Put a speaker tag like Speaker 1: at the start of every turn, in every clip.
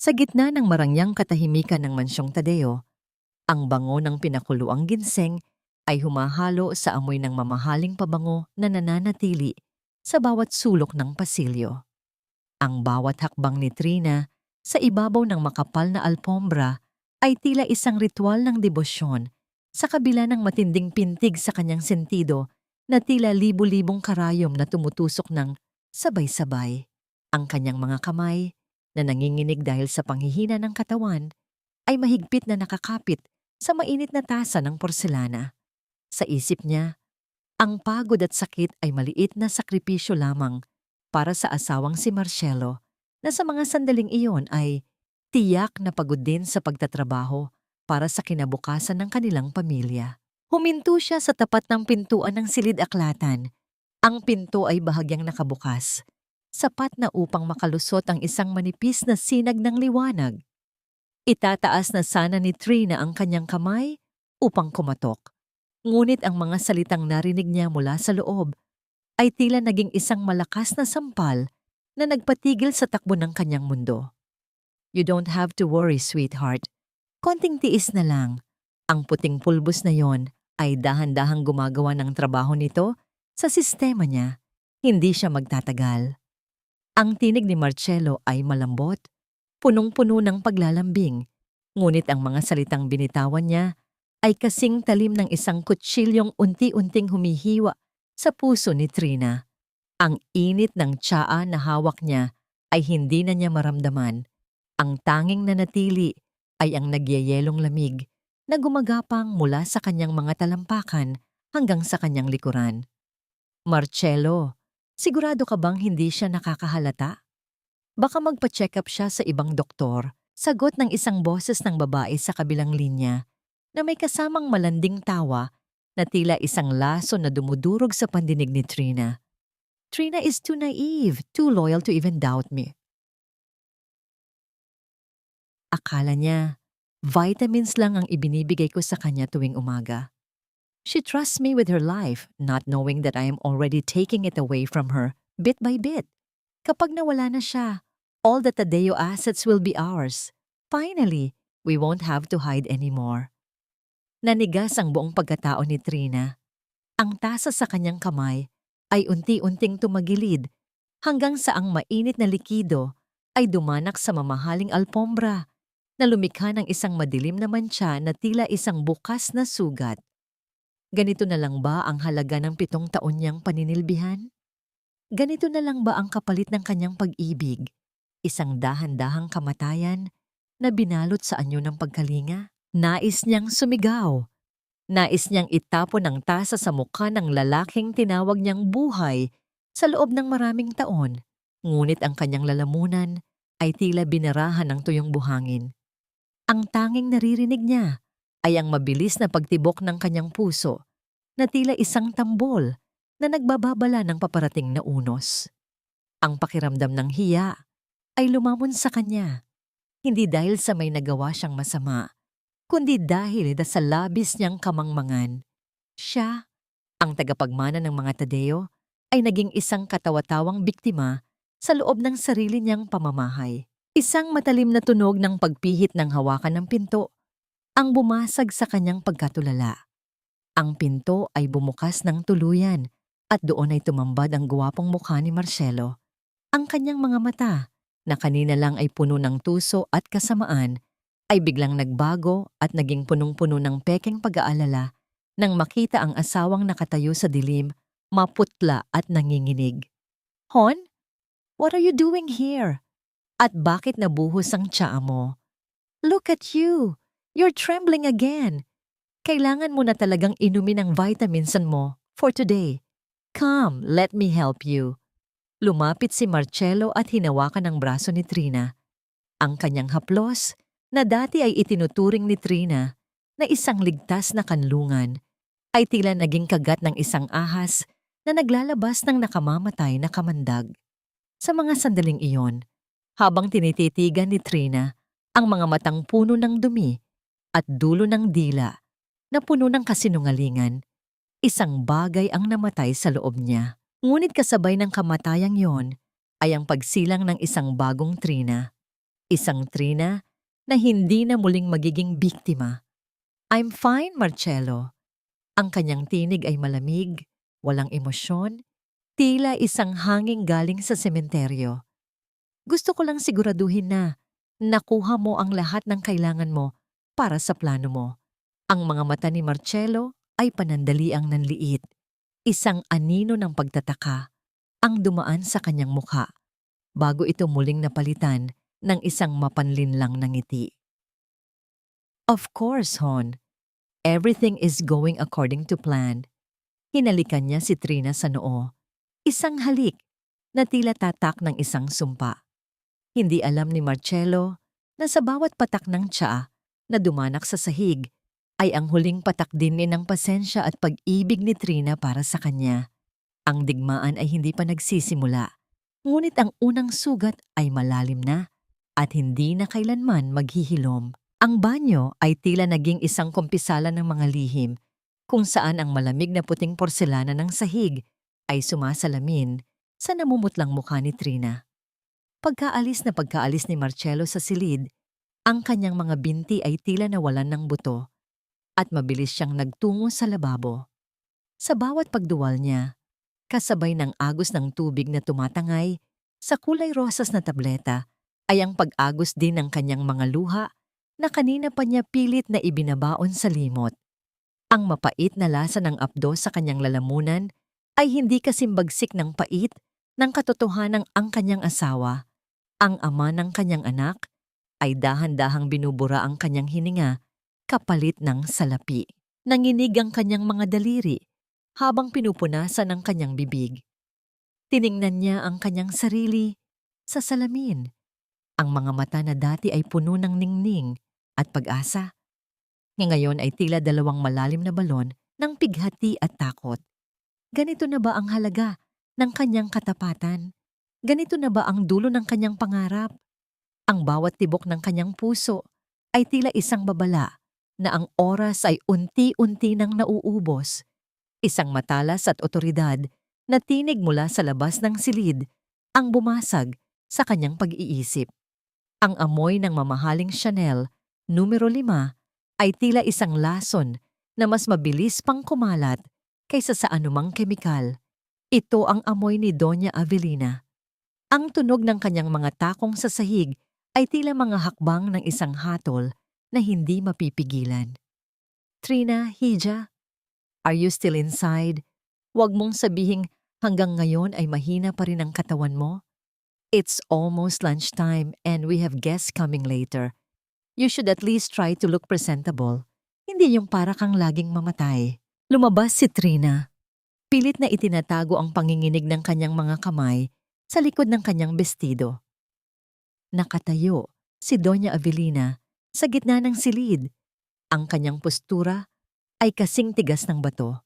Speaker 1: Sa gitna ng marangyang katahimikan ng mansyong Tadeo, ang bango ng pinakuluang ginseng ay humahalo sa amoy ng mamahaling pabango na nananatili sa bawat sulok ng pasilyo. Ang bawat hakbang ni Trina sa ibabaw ng makapal na alpombra ay tila isang ritual ng debosyon sa kabila ng matinding pintig sa kanyang sentido na tila libu-libong karayom na tumutusok ng sabay-sabay. Ang kanyang mga kamay na nanginginig dahil sa panghihina ng katawan ay mahigpit na nakakapit sa mainit na tasa ng porselana. Sa isip niya, ang pagod at sakit ay maliit na sakripisyo lamang para sa asawang si Marcelo na sa mga sandaling iyon ay tiyak na pagod din sa pagtatrabaho para sa kinabukasan ng kanilang pamilya. Huminto siya sa tapat ng pintuan ng silid-aklatan. Ang pinto ay bahagyang nakabukas, sapat na upang makalusot ang isang manipis na sinag ng liwanag. Itataas na sana ni Trina ang kanyang kamay upang kumatok. Ngunit ang mga salitang narinig niya mula sa loob ay tila naging isang malakas na sampal na nagpatigil sa takbo ng kanyang mundo. You don't have to worry, sweetheart. Konting tiis na lang. Ang puting pulbos na yon ay dahan-dahang gumagawa ng trabaho nito sa sistema niya. Hindi siya magtatagal. Ang tinig ni Marcelo ay malambot, punong-puno ng paglalambing, ngunit ang mga salitang binitawan niya ay kasing talim ng isang kutsilyong unti-unting humihiwa sa puso ni Trina. Ang init ng tsaa na hawak niya ay hindi na niya maramdaman. Ang tanging nanatili ay ang nagyayelong lamig na gumagapang mula sa kanyang mga talampakan hanggang sa kanyang likuran. Marcelo, sigurado ka bang hindi siya nakakahalata? Baka magpa-check up siya sa ibang doktor, sagot ng isang boses ng babae sa kabilang linya na may kasamang malanding tawa na tila isang laso na dumudurog sa pandinig ni Trina. Trina is too naive, too loyal to even doubt me. Akala niya, vitamins lang ang ibinibigay ko sa kanya tuwing umaga. She trusts me with her life, not knowing that I am already taking it away from her bit by bit. Kapag nawala na siya, all the Tadeo assets will be ours. Finally, we won't have to hide anymore. Nanigas ang buong pagkatao ni Trina. Ang tasa sa kanyang kamay ay unti-unting tumagilid hanggang sa ang mainit na likido ay dumanak sa mamahaling alpombra na lumikha ng isang madilim na mantsa na tila isang bukas na sugat. Ganito na lang ba ang halaga ng 7 taon niyang paninilbihan? Ganito na lang ba ang kapalit ng kanyang pag-ibig? Isang dahan-dahang kamatayan na binalot sa anyo ng pagkalinga? Nais niyang sumigaw. Nais niyang itapon ang tasa sa mukha ng lalaking tinawag niyang buhay sa loob ng maraming taon. Ngunit ang kanyang lalamunan ay tila binarahan ng tuyong buhangin. Ang tanging naririnig niya ay ang mabilis na pagtibok ng kanyang puso na tila isang tambol na nagbababala ng paparating na unos. Ang pakiramdam ng hiya ay lumamon sa kanya, hindi dahil sa may nagawa siyang masama, kundi dahil sa labis niyang kamangmangan. Siya, ang tagapagmana ng mga Tadeo, ay naging isang katawa-tawang biktima sa loob ng sarili niyang pamamahay. Isang matalim na tunog ng pagpihit ng hawakan ng pinto ang bumasag sa kanyang pagkatulala. Ang pinto ay bumukas ng tuluyan at doon ay tumambad ang guwapong mukha ni Marcelo. Ang kanyang mga mata, na kanina lang ay puno ng tuso at kasamaan, ay biglang nagbago at naging punong-puno ng pekeng pag-aalala nang makita ang asawang nakatayo sa dilim, maputla at nanginginig. Hon, what are you doing here? At bakit nabuhos ang tsaa mo? Look at you! You're trembling again. Kailangan mo na talagang inumin ang vitamins mo for today. Come, let me help you. Lumapit si Marcelo at hinawakan ang braso ni Trina. Ang kanyang haplos, na dati ay itinuturing ni Trina na isang ligtas na kanlungan, ay tila naging kagat ng isang ahas na naglalabas ng nakamamatay na kamandag. Sa mga sandaling iyon, habang tinititigan ni Trina ang mga matang puno ng dumi at dulo ng dila na puno ng kasinungalingan, isang bagay ang namatay sa loob niya. Ngunit kasabay ng kamatayang yon ay ang pagsilang ng isang bagong Trina. Isang Trina na hindi na muling magiging biktima. I'm fine, Marcello. Ang kanyang tinig ay malamig, walang emosyon, tila isang hanging galing sa sementeryo. Gusto ko lang siguraduhin na nakuha mo ang lahat ng kailangan mo para sa plano mo. Ang mga mata ni Marcello ay panandaliang nanliit. Isang anino ng pagtataka ang dumaan sa kanyang mukha bago ito muling napalitan ng isang mapanlinlang na ngiti. Of course, Hon. Everything is going according to plan. Hinalikan niya si Trina sa noo. Isang halik na tila tatak ng isang sumpa. Hindi alam ni Marcello na sa bawat patak ng tsaa na dumanak sa sahig ay ang huling patak din ng pasensya at pag-ibig ni Trina para sa kanya. Ang digmaan ay hindi pa nagsisimula, ngunit ang unang sugat ay malalim na at hindi na kailanman maghihilom. Ang banyo ay tila naging isang kumpisalan ng mga lihim kung saan ang malamig na puting porselana ng sahig ay sumasalamin sa namumutlang mukha ni Trina. Pagkaalis ni Marcello sa silid, ang kanyang mga binti ay tila nawalan ng buto at mabilis siyang nagtungo sa lababo. Sa bawat pagduwal niya, kasabay ng agos ng tubig na tumatangay sa kulay rosas na tableta ay ang pag-agos din ng kanyang mga luha na kanina pa niya pilit na ibinabaon sa limot. Ang mapait na lasa ng apdo sa kanyang lalamunan ay hindi kasimbagsik ng pait ng katotohanang ang kanyang asawa, ang ama ng kanyang anak, ay dahan-dahang binubura ang kanyang hininga kapalit ng salapi. Nanginig ang kanyang mga daliri habang pinupunasan ang kanyang bibig. Tiningnan niya ang kanyang sarili sa salamin. Ang mga mata na dati ay puno ng ningning at pag-asa. Ngayon ay tila dalawang malalim na balon ng pighati at takot. Ganito na ba ang halaga ng kanyang katapatan? Ganito na ba ang dulo ng kanyang pangarap? Ang bawat tibok ng kanyang puso ay tila isang babala na ang oras ay unti-unti nang nauubos. Isang matalas at otoridad na tinig mula sa labas ng silid ang bumasag sa kanyang pag-iisip. Ang amoy ng mamahaling Chanel numero 5 ay tila isang lason na mas mabilis pang kumalat kaysa sa anumang kemikal. Ito ang amoy ni Doña Avelina. Ang tunog ng kanyang mga takong sa sahig ay tila mga hakbang ng isang hatol na hindi mapipigilan. Trina, Hija, are you still inside? Huwag mong sabihing hanggang ngayon ay mahina pa rin ang katawan mo. It's almost lunchtime and we have guests coming later. You should at least try to look presentable. Hindi yung para kang laging mamatay. Lumabas si Trina. Pilit na itinatago ang panginginig ng kanyang mga kamay sa likod ng kanyang bestido. Nakatayo si Doña Avelina sa gitna ng silid. Ang kanyang postura ay kasing tigas ng bato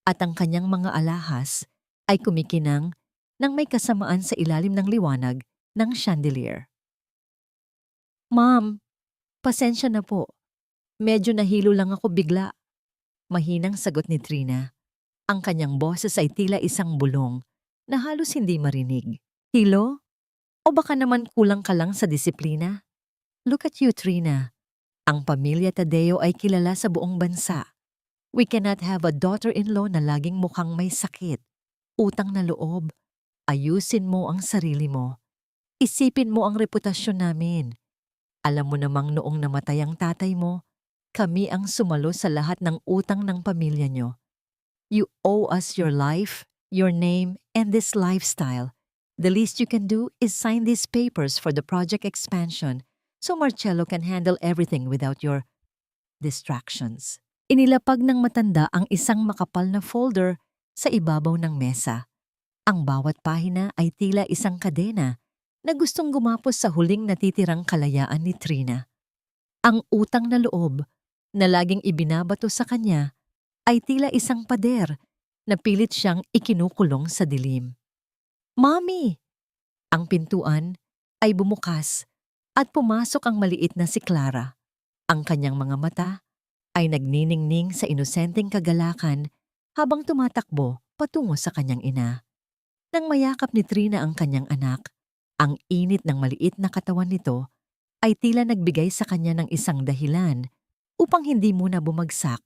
Speaker 1: at ang kanyang mga alahas ay kumikinang nang may kasamaan sa ilalim ng liwanag ng chandelier. Ma'am, pasensya na po. Medyo nahilo lang ako bigla. Mahinang sagot ni Trina. Ang kanyang boses ay tila isang bulong na halos hindi marinig. Hilo? O baka naman kulang ka lang sa disiplina? Look at you, Trina. Ang pamilya Tadeo ay kilala sa buong bansa. We cannot have a daughter-in-law na laging mukhang may sakit, utang na loob. Ayusin mo ang sarili mo. Isipin mo ang reputasyon namin. Alam mo namang noong namatay ang tatay mo, kami ang sumalo sa lahat ng utang ng pamilya nyo. You owe us your life, your name, and this lifestyle. The least you can do is sign these papers for the project expansion so Marcello can handle everything without your distractions. Inilapag ng matanda ang isang makapal na folder sa ibabaw ng mesa. Ang bawat pahina ay tila isang kadena na gustong gumapos sa huling natitirang kalayaan ni Trina. Ang utang na loob na laging ibinabato sa kanya ay tila isang pader na pilit siyang ikinukulong sa dilim. Mommy! Ang pintuan ay bumukas at pumasok ang maliit na si Clara. Ang kanyang mga mata ay nagniningning sa inosenteng kagalakan habang tumatakbo patungo sa kanyang ina. Nang mayakap ni Trina ang kanyang anak, ang init ng maliit na katawan nito ay tila nagbigay sa kanya ng isang dahilan upang hindi muna bumagsak.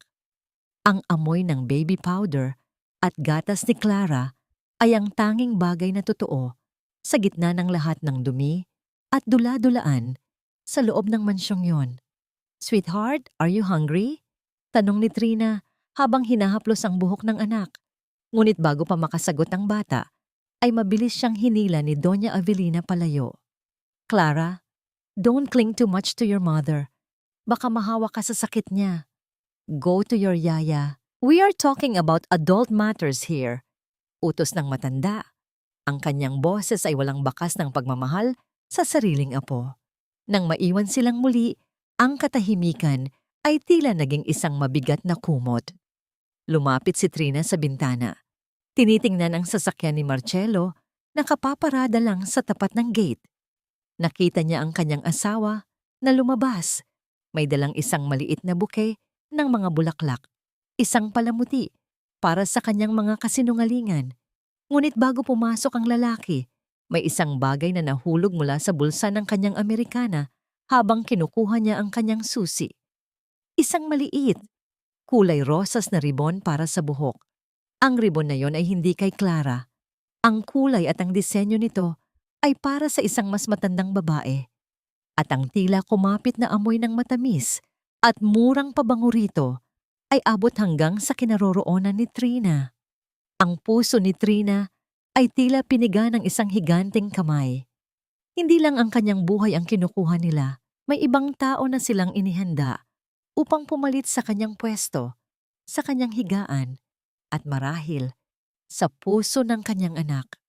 Speaker 1: Ang amoy ng baby powder at gatas ni Clara ay ang tanging bagay na totoo sa gitna ng lahat ng dumi at dula-dulaan sa loob ng mansyong yon. "Sweetheart, are you hungry?" Tanong ni Trina habang hinahaplos ang buhok ng anak. Ngunit bago pa makasagot ang bata, ay mabilis siyang hinila ni Doña Avelina palayo. "Clara, don't cling too much to your mother. Baka mahawa ka sa sakit niya. Go to your yaya. We are talking about adult matters here." Utos ng matanda. Ang kanyang boses ay walang bakas ng pagmamahal sa sariling apo. Nang maiwan silang muli, ang katahimikan ay tila naging isang mabigat na kumot. Lumapit si Trina sa bintana. Tinitingnan ang sasakyan ni Marcello na kapaparada lang sa tapat ng gate. Nakita niya ang kanyang asawa na lumabas. May dalang isang maliit na buke ng mga bulaklak, isang palamuti para sa kanyang mga kasinungalingan. Ngunit bago pumasok ang lalaki, may isang bagay na nahulog mula sa bulsa ng kanyang Amerikana habang kinukuha niya ang kanyang susi. Isang maliit, kulay rosas na ribon para sa buhok. Ang ribon na yon ay hindi kay Clara. Ang kulay at ang disenyo nito ay para sa isang mas matandang babae. At ang tila kumapit na amoy ng matamis at murang pabango rito ay abot hanggang sa kinaroroonan ni Trina. Ang puso ni Trina ay tila piniga ng isang higanteng kamay. Hindi lang ang kanyang buhay ang kinukuha nila, may ibang tao na silang inihanda upang pumalit sa kanyang pwesto, sa kanyang higaan, at marahil sa puso ng kanyang anak.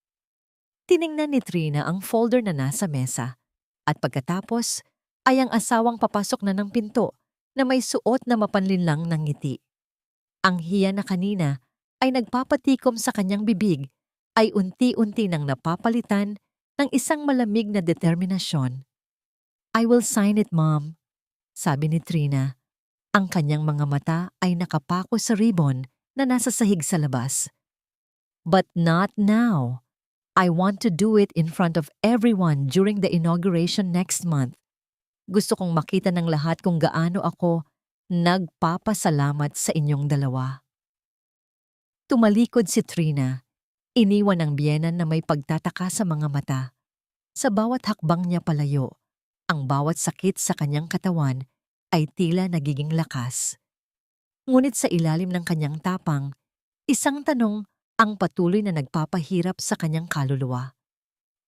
Speaker 1: Tiningnan ni Trina ang folder na nasa mesa at pagkatapos ay ang asawang papasok na ng pinto na may suot na mapanlinlang ng ngiti. Ang hiya na kanina ay nagpapatikom sa kanyang bibig ay unti-unti nang napapalitan ng isang malamig na determinasyon. "I will sign it, Mom," sabi ni Trina. Ang kanyang mga mata ay nakapako sa ribbon na nasa sahig sa labas. "But not now. I want to do it in front of everyone during the inauguration next month. Gusto kong makita ng lahat kung gaano ako nagpapasalamat sa inyong dalawa." Tumalikod si Trina. Iniwan ang biyenan na may pagtataka sa mga mata. Sa bawat hakbang niya palayo, ang bawat sakit sa kanyang katawan ay tila nagiging lakas. Ngunit sa ilalim ng kanyang tapang, isang tanong ang patuloy na nagpapahirap sa kanyang kaluluwa.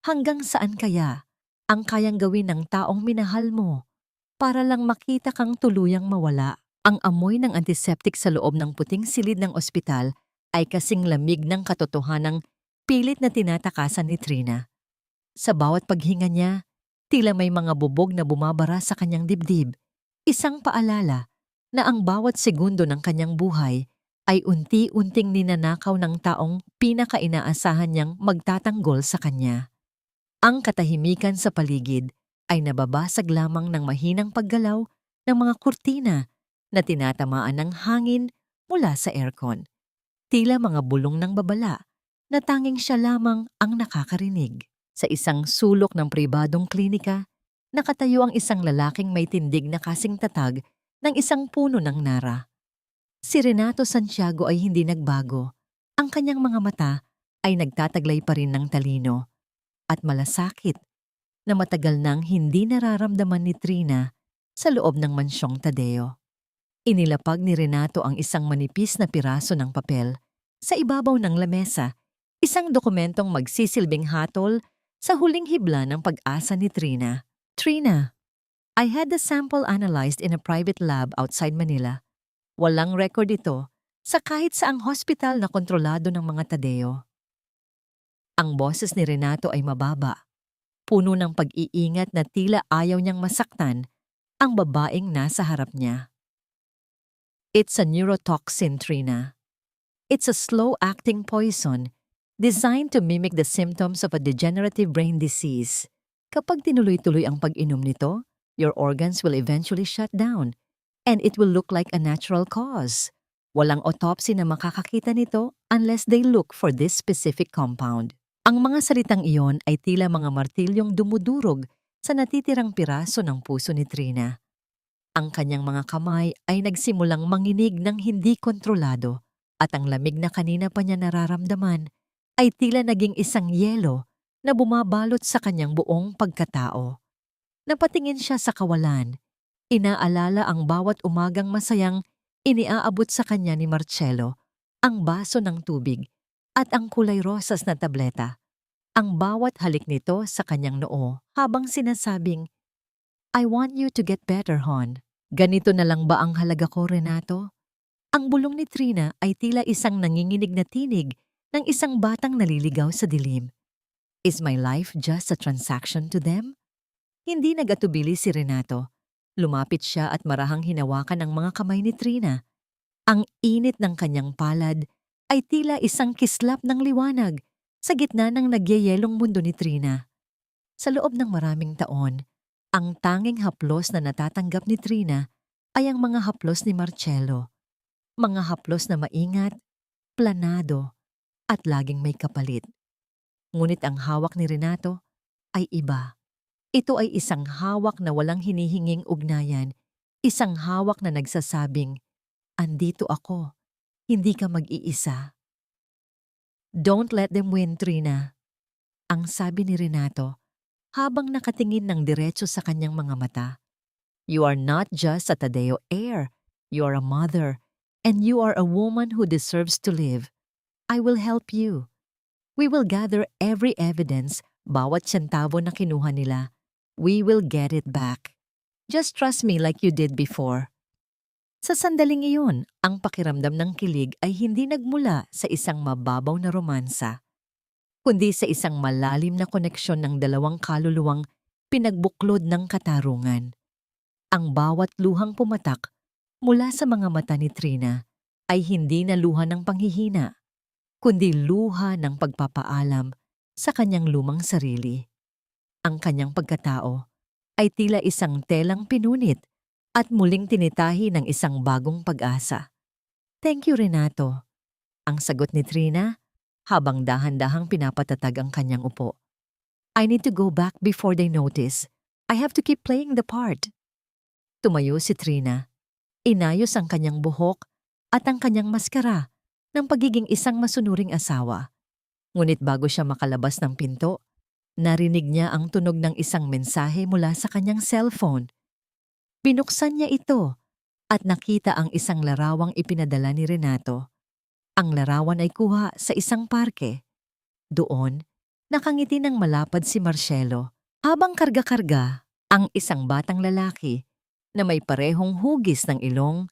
Speaker 1: Hanggang saan kaya ang kayang gawin ng taong minahal mo para lang makita kang tuluyang mawala? Ang amoy ng antiseptic sa loob ng puting silid ng ospital ay kasing lamig ng katotohanang pilit na tinatakasan ni Trina. Sa bawat paghinga niya, tila may mga bubog na bumabara sa kanyang dibdib, isang paalala na ang bawat segundo ng kanyang buhay ay unti-unting ninanakaw ng taong pinaka-inaasahan niyang magtatanggol sa kanya. Ang katahimikan sa paligid ay nababasag lamang ng mahinang paggalaw ng mga kurtina na tinatamaan ng hangin mula sa aircon. Tila mga bulong ng babala na tanging siya lamang ang nakakarinig. Sa isang sulok ng pribadong klinika, nakatayo ang isang lalaking may tindig na kasing tatag ng isang puno ng nara. Si Renato Santiago ay hindi nagbago. Ang kanyang mga mata ay nagtataglay pa rin ng talino at malasakit na matagal nang hindi nararamdaman ni Trina sa loob ng mansyong Tadeo. Inilapag ni Renato ang isang manipis na piraso ng papel sa ibabaw ng lamesa, isang dokumentong magsisilbing hatol sa huling hibla ng pag-asa ni Trina. "Trina, I had the sample analyzed in a private lab outside Manila. Walang record ito sa kahit saang hospital na kontrolado ng mga Tadeo." Ang boses ni Renato ay mababa, puno ng pag-iingat na tila ayaw niyang masaktan ang babaeng nasa harap niya. "It's a neurotoxin, Trina. It's a slow-acting poison designed to mimic the symptoms of a degenerative brain disease. Kapag tinuloy-tuloy ang pag-inom nito, your organs will eventually shut down and it will look like a natural cause. Walang autopsy na makakakita nito unless they look for this specific compound." Ang mga salitang iyon ay tila mga martilyong dumudurog sa natitirang piraso ng puso ni Trina. Ang kanyang mga kamay ay nagsimulang manginig ng hindi kontrolado at ang lamig na kanina pa niya nararamdaman ay tila naging isang yelo na bumabalot sa kanyang buong pagkatao. Napatingin siya sa kawalan. Inaalala ang bawat umagang masayang iniaabot sa kanya ni Marcello, ang baso ng tubig at ang kulay rosas na tableta. Ang bawat halik nito sa kanyang noo habang sinasabing, "I want you to get better, Hon." Ganito na lang ba ang halaga ko, Renato? Ang bulong ni Trina ay tila isang nanginginig na tinig ng isang batang naliligaw sa dilim. Is my life just a transaction to them? Hindi nagatubili si Renato. Lumapit siya at marahang hinawakan ang mga kamay ni Trina. Ang init ng kanyang palad ay tila isang kislap ng liwanag sa gitna ng nagyayelong mundo ni Trina. Sa loob ng maraming taon, ang tanging haplos na natatanggap ni Trina ay ang mga haplos ni Marcello. Mga haplos na maingat, planado, at laging may kapalit. Ngunit ang hawak ni Renato ay iba. Ito ay isang hawak na walang hinihinging ugnayan, isang hawak na nagsasabing, "Andito ako, hindi ka mag-iisa." "Don't let them win, Trina," ang sabi ni Renato habang nakatingin ng diretso sa kanyang mga mata. "You are not just a Tadeo heir, you are a mother, and you are a woman who deserves to live. I will help you. We will gather every evidence, bawat sentavo na kinuha nila. We will get it back. Just trust me like you did before." Sa sandaling iyon, ang pakiramdam ng kilig ay hindi nagmula sa isang mababaw na romansa, kundi sa isang malalim na koneksyon ng dalawang kaluluwang pinagbuklod ng katarungan. Ang bawat luhang pumatak mula sa mga mata ni Trina ay hindi na luha ng panghihina, kundi luha ng pagpapaalam sa kanyang lumang sarili. Ang kanyang pagkatao ay tila isang telang pinunit at muling tinitahi ng isang bagong pag-asa. "Thank you, Renato," ang sagot ni Trina habang dahan-dahang pinapatatag ang kanyang upo. "I need to go back before they notice. I have to keep playing the part." Tumayo si Trina. Inayos ang kanyang buhok at ang kanyang maskara ng pagiging isang masunuring asawa. Ngunit bago siya makalabas ng pinto, narinig niya ang tunog ng isang mensahe mula sa kanyang cellphone. Binuksan niya ito at nakita ang isang larawang ipinadala ni Renato. Ang larawan ay kuha sa isang parke. Doon, nakangiti ng malapad si Marcello habang karga-karga ang isang batang lalaki na may parehong hugis ng ilong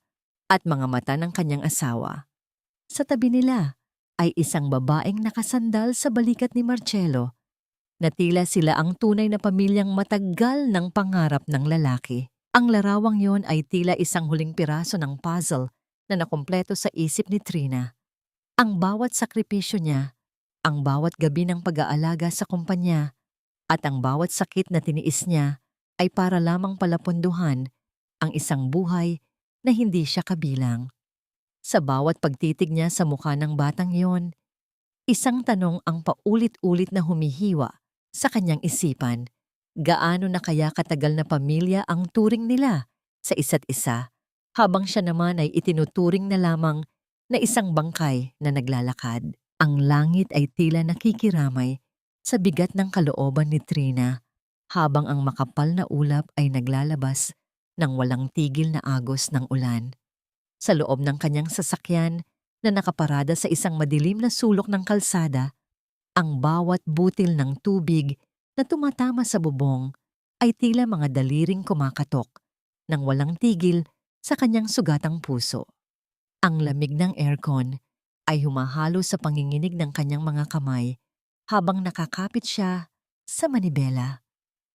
Speaker 1: at mga mata ng kanyang asawa. Sa tabi nila ay isang babaeng nakasandal sa balikat ni Marcello na tila sila ang tunay na pamilyang matagal ng pangarap ng lalaki. Ang larawang yon ay tila isang huling piraso ng puzzle na nakumpleto sa isip ni Trina. Ang bawat sakripisyo niya, ang bawat gabi ng pag-aalaga sa kumpanya, at ang bawat sakit na tiniis niya ay para lamang palapunduhan ang isang buhay na hindi siya kabilang. Sa bawat pagtitig niya sa mukha ng batang yon, isang tanong ang paulit-ulit na humihiwa sa kanyang isipan. Gaano na kaya katagal na pamilya ang turing nila sa isa't isa, habang siya naman ay itinuturing na lamang na isang bangkay na naglalakad. Ang langit ay tila nakikiramay sa bigat ng kalooban ni Trina, habang ang makapal na ulap ay naglalabas ng walang tigil na agos ng ulan. Sa loob ng kanyang sasakyan na nakaparada sa isang madilim na sulok ng kalsada, ang bawat butil ng tubig na tumatama sa bubong ay tila mga daliring kumakatok nang walang tigil sa kanyang sugatang puso. Ang lamig ng aircon ay humahalo sa panginginig ng kanyang mga kamay habang nakakapit siya sa manibela.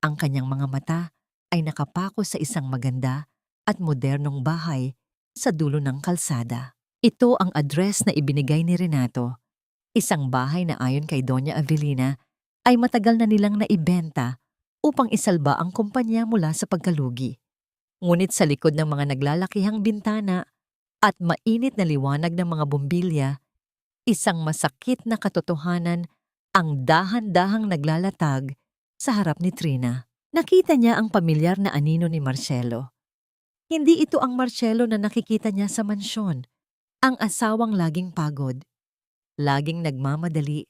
Speaker 1: Ang kanyang mga mata ay nakapako sa isang maganda at modernong bahay sa dulo ng kalsada. Ito ang address na ibinigay ni Renato, isang bahay na ayon kay Doña Avelina ay matagal na nilang naibenta upang isalba ang kumpanya mula sa pagkalugi. Ngunit sa likod ng mga naglalakihang bintana at mainit na liwanag ng mga bombilya, isang masakit na katotohanan ang dahan-dahang naglalatag sa harap ni Trina. Nakita niya ang pamilyar na anino ni Marcelo. Hindi ito ang Marcelo na nakikita niya sa mansyon. Ang asawang laging pagod, laging nagmamadali,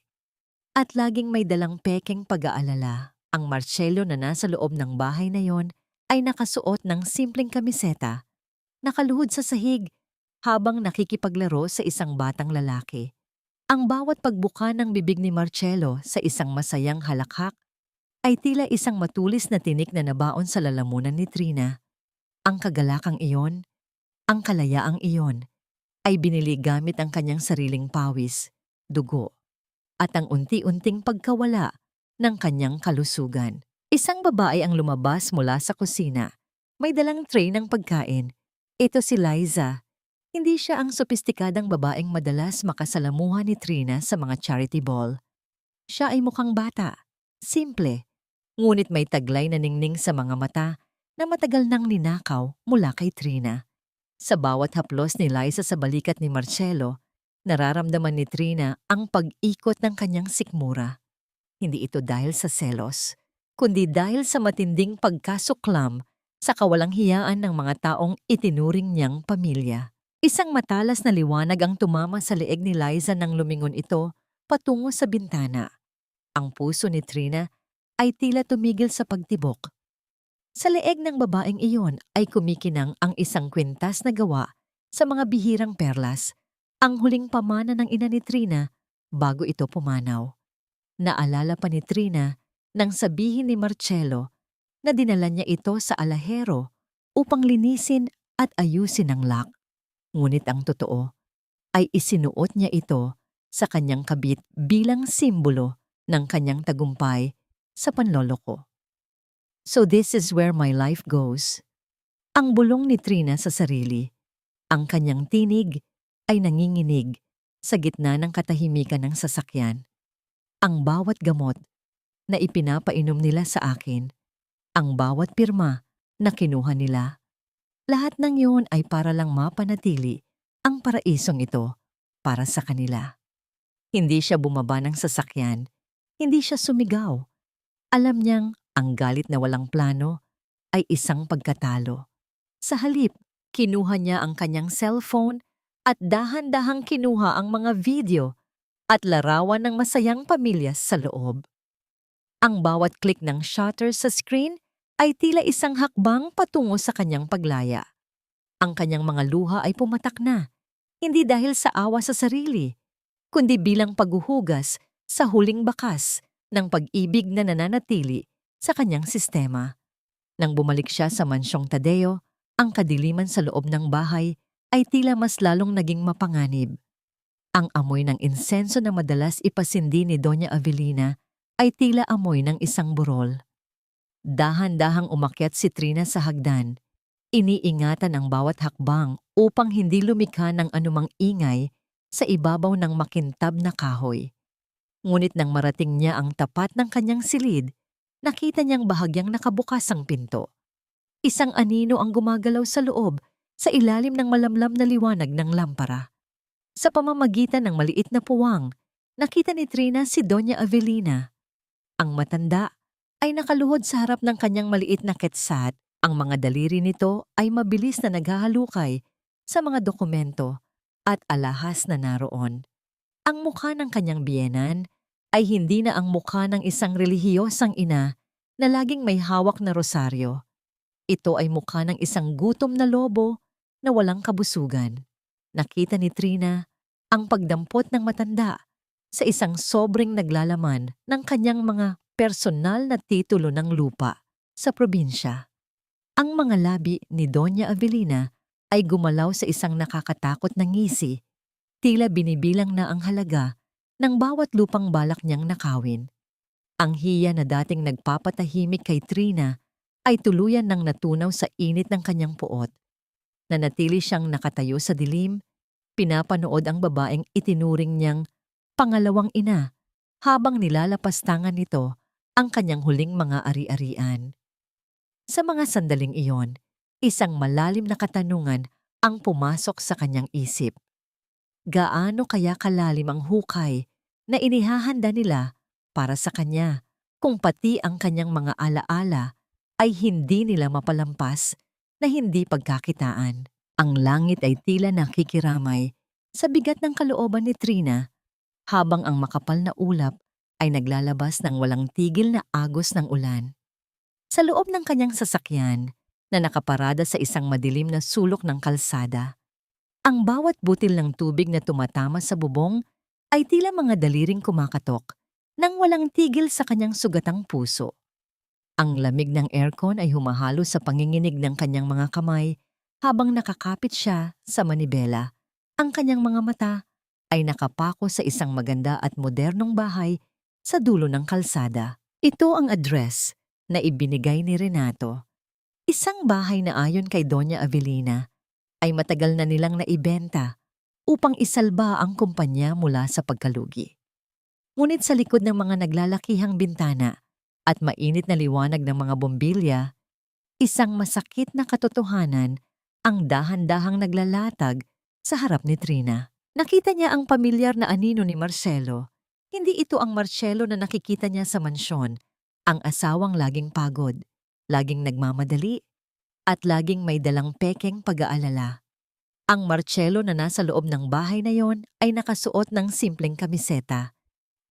Speaker 1: at laging may dalang pekeng pag-aalala. Ang Marcelo na nasa loob ng bahay na yon ay nakasuot ng simpleng kamiseta, nakaluhod sa sahig, habang nakikipaglaro sa isang batang lalaki. Ang bawat pagbuka ng bibig ni Marcelo sa isang masayang halakhak ay tila isang matulis na tinik na nabaon sa lalamunan ni Trina. Ang kagalakang iyon, ang kalayaang iyon, ay binili gamit ang kanyang sariling pawis, dugo, at ang unti-unting pagkawala ng kanyang kalusugan. Isang babae ang lumabas mula sa kusina. May dalang tray ng pagkain. Ito si Liza. Hindi siya ang sopistikadang babaeng madalas makasalamuha ni Trina sa mga charity ball. Siya ay mukhang bata, simple, ngunit may taglay na ningning sa mga mata na matagal nang ninakaw mula kay Trina. Sa bawat haplos ni Liza sa balikat ni Marcelo, nararamdaman ni Trina ang pag-ikot ng kanyang sikmura. Hindi ito dahil sa selos, kundi dahil sa matinding pagkasuklam sa kawalang hiyaan ng mga taong itinuring niyang pamilya. Isang matalas na liwanag ang tumama sa leeg ni Liza nang lumingon ito patungo sa bintana. Ang puso ni Trina ay tila tumigil sa pagtibok. Sa leeg ng babaeng iyon ay kumikinang ang isang kwintas na gawa sa mga bihirang perlas, ang huling pamana ng ina ni Trina bago ito pumanaw. Naalala pa ni Trina nang sabihin ni Marcelo na dinala niya ito sa alahero upang linisin at ayusin ang lock. Ngunit ang totoo ay isinuot niya ito sa kanyang kabit bilang simbolo ng kanyang tagumpay sa panloloko. So this is where my life goes. Ang bulong ni Trina sa sarili. Ang kanyang tinig ay nanginginig sa gitna ng katahimikan ng sasakyan. Ang bawat gamot na ipinapainom nila sa akin, ang bawat pirma na kinuha nila, lahat ng yun ay para lang mapanatili ang paraisong ito para sa kanila. Hindi siya bumaba ng sasakyan, hindi siya sumigaw. Alam niyang ang galit na walang plano ay isang pagkatalo. Sa halip, kinuha niya ang kanyang cellphone at dahan-dahang kinuha ang mga video at larawan ng masayang pamilya sa loob. Ang bawat click ng shutter sa screen ay tila isang hakbang patungo sa kanyang paglaya. Ang kanyang mga luha ay pumatak na, hindi dahil sa awa sa sarili, kundi bilang paghuhugas sa huling bakas ng pag-ibig na nananatili sa kanyang sistema. Nang bumalik siya sa mansyong Tadeo, ang kadiliman sa loob ng bahay ay tila mas lalong naging mapanganib. Ang amoy ng insenso na madalas ipasindi ni Doña Avelina ay tila amoy ng isang burol. Dahan-dahang umakyat si Trina sa hagdan. Iniingatan ang bawat hakbang upang hindi lumikha ng anumang ingay sa ibabaw ng makintab na kahoy. Ngunit nang marating niya ang tapat ng kanyang silid, nakita niyang bahagyang nakabukas ang pinto. Isang anino ang gumagalaw sa loob sa ilalim ng malamlam na liwanag ng lampara. Sa pamamagitan ng maliit na puwang, nakita ni Trina si Doña Avelina. Ang matanda ay nakaluhod sa harap ng kanyang maliit na ketsat. Ang mga daliri nito ay mabilis na naghahalukay sa mga dokumento at alahas na naroon. Ang mukha ng kanyang biyenan ay hindi na ang mukha ng isang relihiyosang ina na laging may hawak na rosaryo. Ito ay mukha ng isang gutom na lobo na walang kabusugan. Nakita ni Trina ang pagdampot ng matanda sa isang sobrang naglalaman ng kanyang mga personal na titulo ng lupa sa probinsya. Ang mga labi ni Doña Avelina ay gumalaw sa isang nakakatakot na ngisi, tila binibilang na ang halaga ng bawat lupang balak niyang nakawin. Ang hiya na dating nagpapatahimik kay Trina ay tuluyan ng natunaw sa init ng kanyang puot. Nanatili siyang nakatayo sa dilim, pinapanood ang babaeng itinuring niyang pangalawang ina habang nilalapastangan nito ang kanyang huling mga ari-arian. Sa mga sandaling iyon, isang malalim na katanungan ang pumasok sa kanyang isip. Gaano kaya kalalim ang hukay na inihahanda nila para sa kanya kung pati ang kanyang mga alaala ay hindi nila mapalampas na hindi pagkakitaan. Ang langit ay tila nakikiramay sa bigat ng kalooban ni Trina habang ang makapal na ulap ay naglalabas ng walang tigil na agos ng ulan. Sa loob ng kanyang sasakyan na nakaparada sa isang madilim na sulok ng kalsada, ang bawat butil ng tubig na tumatama sa bubong ay tila mga daliring kumakatok nang walang tigil sa kanyang sugatang puso. Ang lamig ng aircon ay humahalo sa panginginig ng kanyang mga kamay habang nakakapit siya sa manibela. Ang kanyang mga mata ay nakapako sa isang maganda at modernong bahay sa dulo ng kalsada. Ito ang address na ibinigay ni Renato. Isang bahay na ayon kay Doña Avelina ay matagal na nilang naibenta upang isalba ang kumpanya mula sa pagkalugi. Ngunit sa likod ng mga naglalakihang bintana at mainit na liwanag ng mga bombilya, isang masakit na katotohanan ang dahan-dahang naglalatag sa harap ni Trina. Nakita niya ang pamilyar na anino ni Marcelo. Hindi ito ang Marcelo na nakikita niya sa mansyon, ang asawang laging pagod, laging nagmamadali, at laging may dalang pekeng pag-aalala. Ang Marcelo na nasa loob ng bahay na yon ay nakasuot ng simpleng kamiseta,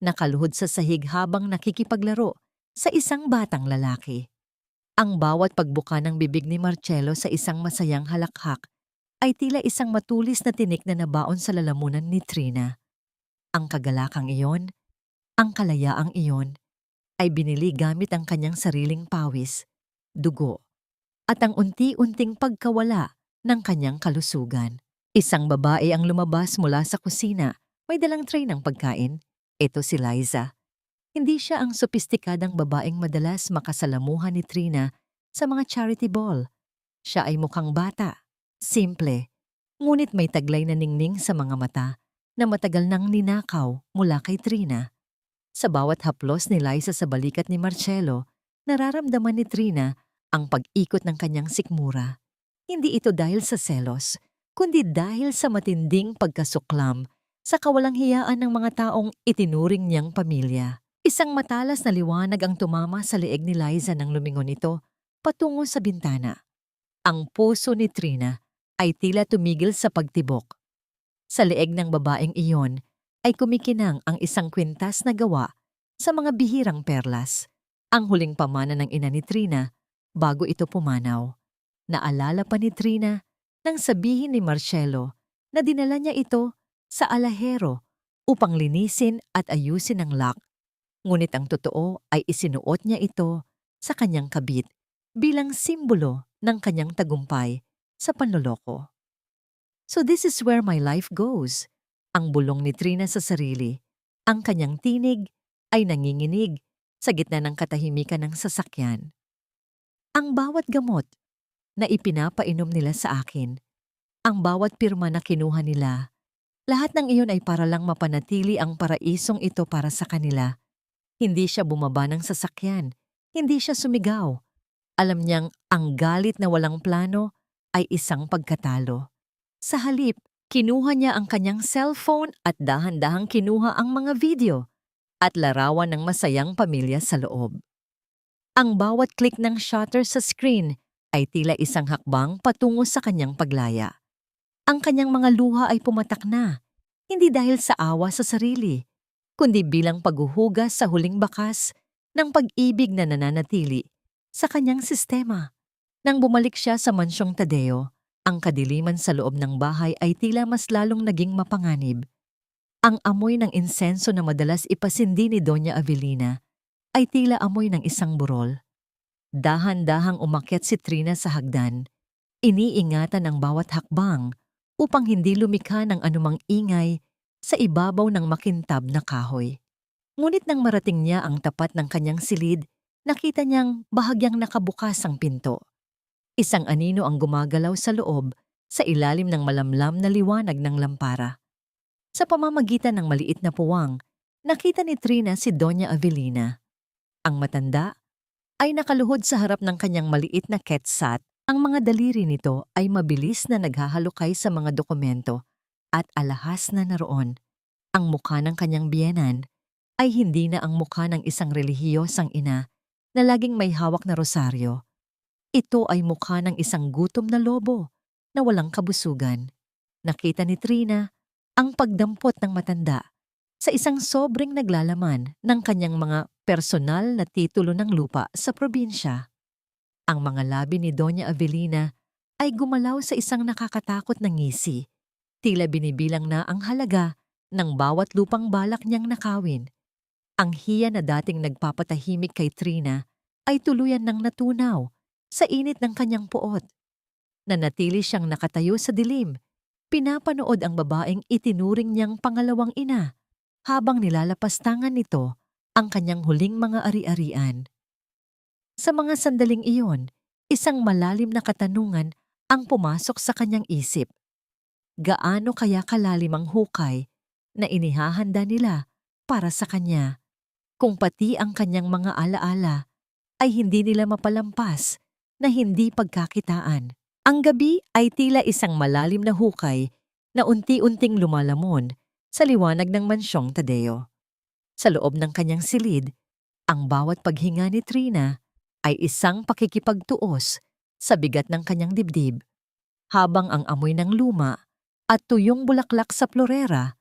Speaker 1: nakaluhod sa sahig habang nakikipaglaro sa isang batang lalaki. Ang bawat pagbuka ng bibig ni Marcelo sa isang masayang halakhak ay tila isang matulis na tinik na nabaon sa lalamunan ni Trina. Ang kagalakang iyon, ang kalayaang iyon, ay binili gamit ang kanyang sariling pawis, dugo, at ang unti-unting pagkawala ng kanyang kalusugan. Isang babae ang lumabas mula sa kusina, may dalang tray ng pagkain. Ito si Liza. Hindi siya ang sopistikadang babaeng madalas makasalamuhan ni Trina sa mga charity ball. Siya ay mukhang bata, simple, ngunit may taglay na ningning sa mga mata na matagal nang ninakaw mula kay Trina. Sa bawat haplos ni Liza sa balikat ni Marcelo, nararamdaman ni Trina ang pag-ikot ng kanyang sikmura. Hindi ito dahil sa selos, kundi dahil sa matinding pagkasuklam sa kawalang hiyaan ng mga taong itinuring niyang pamilya. Isang matalas na liwanag ang tumama sa leeg ni Liza nang lumingon ito patungo sa bintana. Ang puso ni Trina ay tila tumigil sa pagtibok. Sa leeg ng babaeng iyon ay kumikinang ang isang kwintas na gawa sa mga bihirang perlas. Ang huling pamana ng ina ni Trina bago ito pumanaw. Naalala pa ni Trina nang sabihin ni Marcelo na dinala niya ito sa alahero upang linisin at ayusin ang lock. Ngunit ang totoo ay isinuot niya ito sa kanyang kabit bilang simbolo ng kanyang tagumpay sa panloloko. So this is where my life goes. Ang bulong ni Trina sa sarili. Ang kanyang tinig ay nanginginig sa gitna ng katahimikan ng sasakyan. Ang bawat gamot na ipinapainom nila sa akin, ang bawat pirma na kinuha nila, lahat ng iyon ay para lang mapanatili ang paraisong ito para sa kanila. Hindi siya bumaba ng sasakyan, hindi siya sumigaw. Alam niyang ang galit na walang plano ay isang pagkatalo. Sa halip, kinuha niya ang kanyang cellphone at dahan-dahang kinuha ang mga video at larawan ng masayang pamilya sa loob. Ang bawat click ng shutter sa screen ay tila isang hakbang patungo sa kanyang paglaya. Ang kanyang mga luha ay pumatak na, hindi dahil sa awa sa sarili, kundi bilang paghuhugas sa huling bakas ng pag-ibig na nananatili sa kanyang sistema. Nang bumalik siya sa mansyong Tadeo, ang kadiliman sa loob ng bahay ay tila mas lalong naging mapanganib. Ang amoy ng insenso na madalas ipasindi ni Doña Avelina ay tila amoy ng isang burol. Dahan-dahang umakyat si Trina sa hagdan, iniingatan ang bawat hakbang upang hindi lumikha ng anumang ingay sa ibabaw ng makintab na kahoy. Ngunit nang marating niya ang tapat ng kanyang silid, nakita niyang bahagyang nakabukas ang pinto. Isang anino ang gumagalaw sa loob sa ilalim ng malamlam na liwanag ng lampara. Sa pamamagitan ng maliit na puwang, nakita ni Trina si Doña Avelina. Ang matanda ay nakaluhod sa harap ng kanyang maliit na ketsat. Ang mga daliri nito ay mabilis na naghahalukay sa mga dokumento at alahas na naroon. Ang mukha ng kanyang biyenan ay hindi na ang mukha ng isang relihiyosang ina na laging may hawak na rosaryo. Ito ay mukha ng isang gutom na lobo na walang kabusugan. Nakita ni Trina ang pagdampot ng matanda sa isang sobrang naglalaman ng kanyang mga personal na titulo ng lupa sa probinsya. Ang mga labi ni Doña Avelina ay gumalaw sa isang nakakatakot na ngisi. Tila binibilang na ang halaga ng bawat lupang balak niyang nakawin. Ang hiya na dating nagpapatahimik kay Trina ay tuluyan ng natunaw sa init ng kanyang puot. Nanatili siyang nakatayo sa dilim. Pinapanood ang babaeng itinuring niyang pangalawang ina habang nilalapastangan nito ang kanyang huling mga ari-arian. Sa mga sandaling iyon, isang malalim na katanungan ang pumasok sa kanyang isip. Gaano kaya kalalim ang hukay na inihahanda nila para sa kanya kung pati ang kanyang mga alaala ay hindi nila mapalampas na hindi pagkakitaan? Ang gabi ay tila isang malalim na hukay na unti-unting lumalamon sa liwanag ng mansyong Tadeo. Sa loob ng kanyang silid, ang bawat paghinga ni Trina ay isang pakikipagtuos sa bigat ng kanyang dibdib, habang ang amoy ng luma at tuyong bulaklak sa florera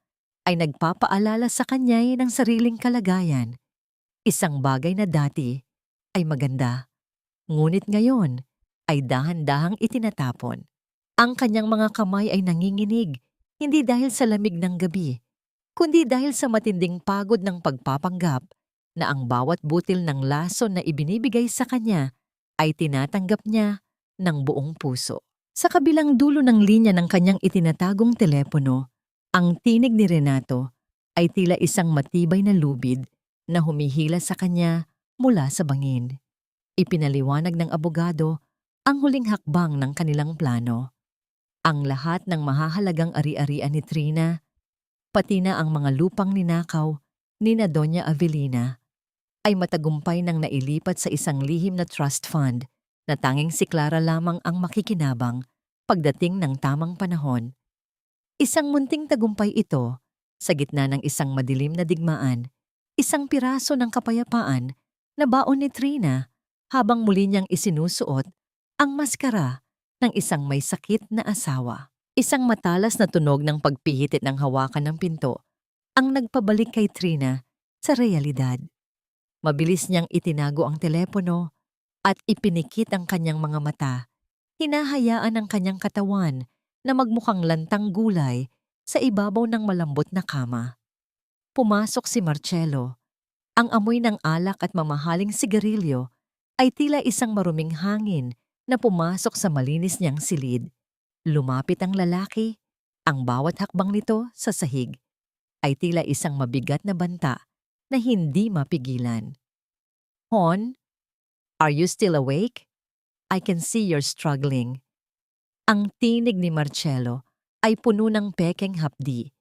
Speaker 1: ay nagpapaalala sa kanya ng sariling kalagayan. Isang bagay na dati ay maganda, ngunit ngayon ay dahan-dahang itinatapon. Ang kanyang mga kamay ay nanginginig, hindi dahil sa lamig ng gabi, kundi dahil sa matinding pagod ng pagpapanggap na ang bawat butil ng lason na ibinibigay sa kanya ay tinatanggap niya ng buong puso. Sa kabilang dulo ng linya ng kanyang itinatagong telepono, ang tinig ni Renato ay tila isang matibay na lubid na humihila sa kanya mula sa bangin. Ipinaliwanag ng abogado ang huling hakbang ng kanilang plano. Ang lahat ng mahahalagang ari-arian ni Trina, pati na ang mga lupang ninakaw ni na Doña Avelina, ay matagumpay nang nailipat sa isang lihim na trust fund na tanging si Clara lamang ang makikinabang pagdating ng tamang panahon. Isang munting tagumpay ito sa gitna ng isang madilim na digmaan, isang piraso ng kapayapaan na baon ni Trina habang muli niyang isinusuot ang maskara ng isang may sakit na asawa. Isang matalas na tunog ng pagpihitit ng hawakan ng pinto ang nagpabalik kay Trina sa realidad. Mabilis niyang itinago ang telepono at ipinikit ang kanyang mga mata. Hinahayaan ang kanyang katawan na magmukhang lantang gulay sa ibabaw ng malambot na kama. Pumasok si Marcello. Ang amoy ng alak at mamahaling sigarilyo ay tila isang maruming hangin na pumasok sa malinis niyang silid. Lumapit ang lalaki. Ang bawat hakbang nito sa sahig ay tila isang mabigat na banta na hindi mapigilan. "Hon, are you still awake? I can see you're struggling." Ang tinig ni Marcello ay puno ng pekeng hapdi,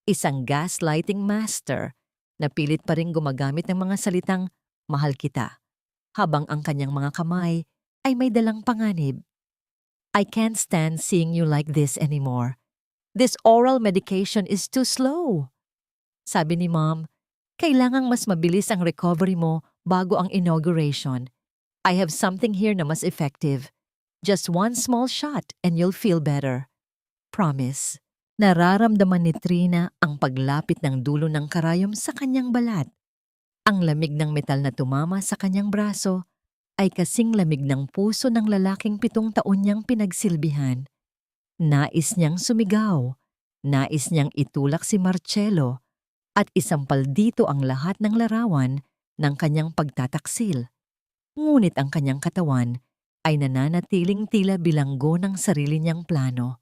Speaker 1: isang gaslighting master na pilit pa ring gumagamit ng mga salitang "mahal kita", habang ang kanyang mga kamay ay may dalang panganib. "I can't stand seeing you like this anymore. This oral medication is too slow." Sabi ni Mom, kailangang mas mabilis ang recovery mo bago ang inauguration. "I have something here na mas effective. Just one small shot and you'll feel better. Promise." Nararamdaman ni Trina ang paglapit ng dulo ng karayom sa kanyang balat. Ang lamig ng metal na tumama sa kanyang braso ay kasing lamig ng puso ng lalaking 7 taon niyang pinagsilbihan. Nais niyang sumigaw, nais niyang itulak si Marcello at isampal dito ang lahat ng larawan ng kanyang pagtataksil. Ngunit ang kanyang katawan ay nananatiling tila bilanggo ng sarili niyang plano.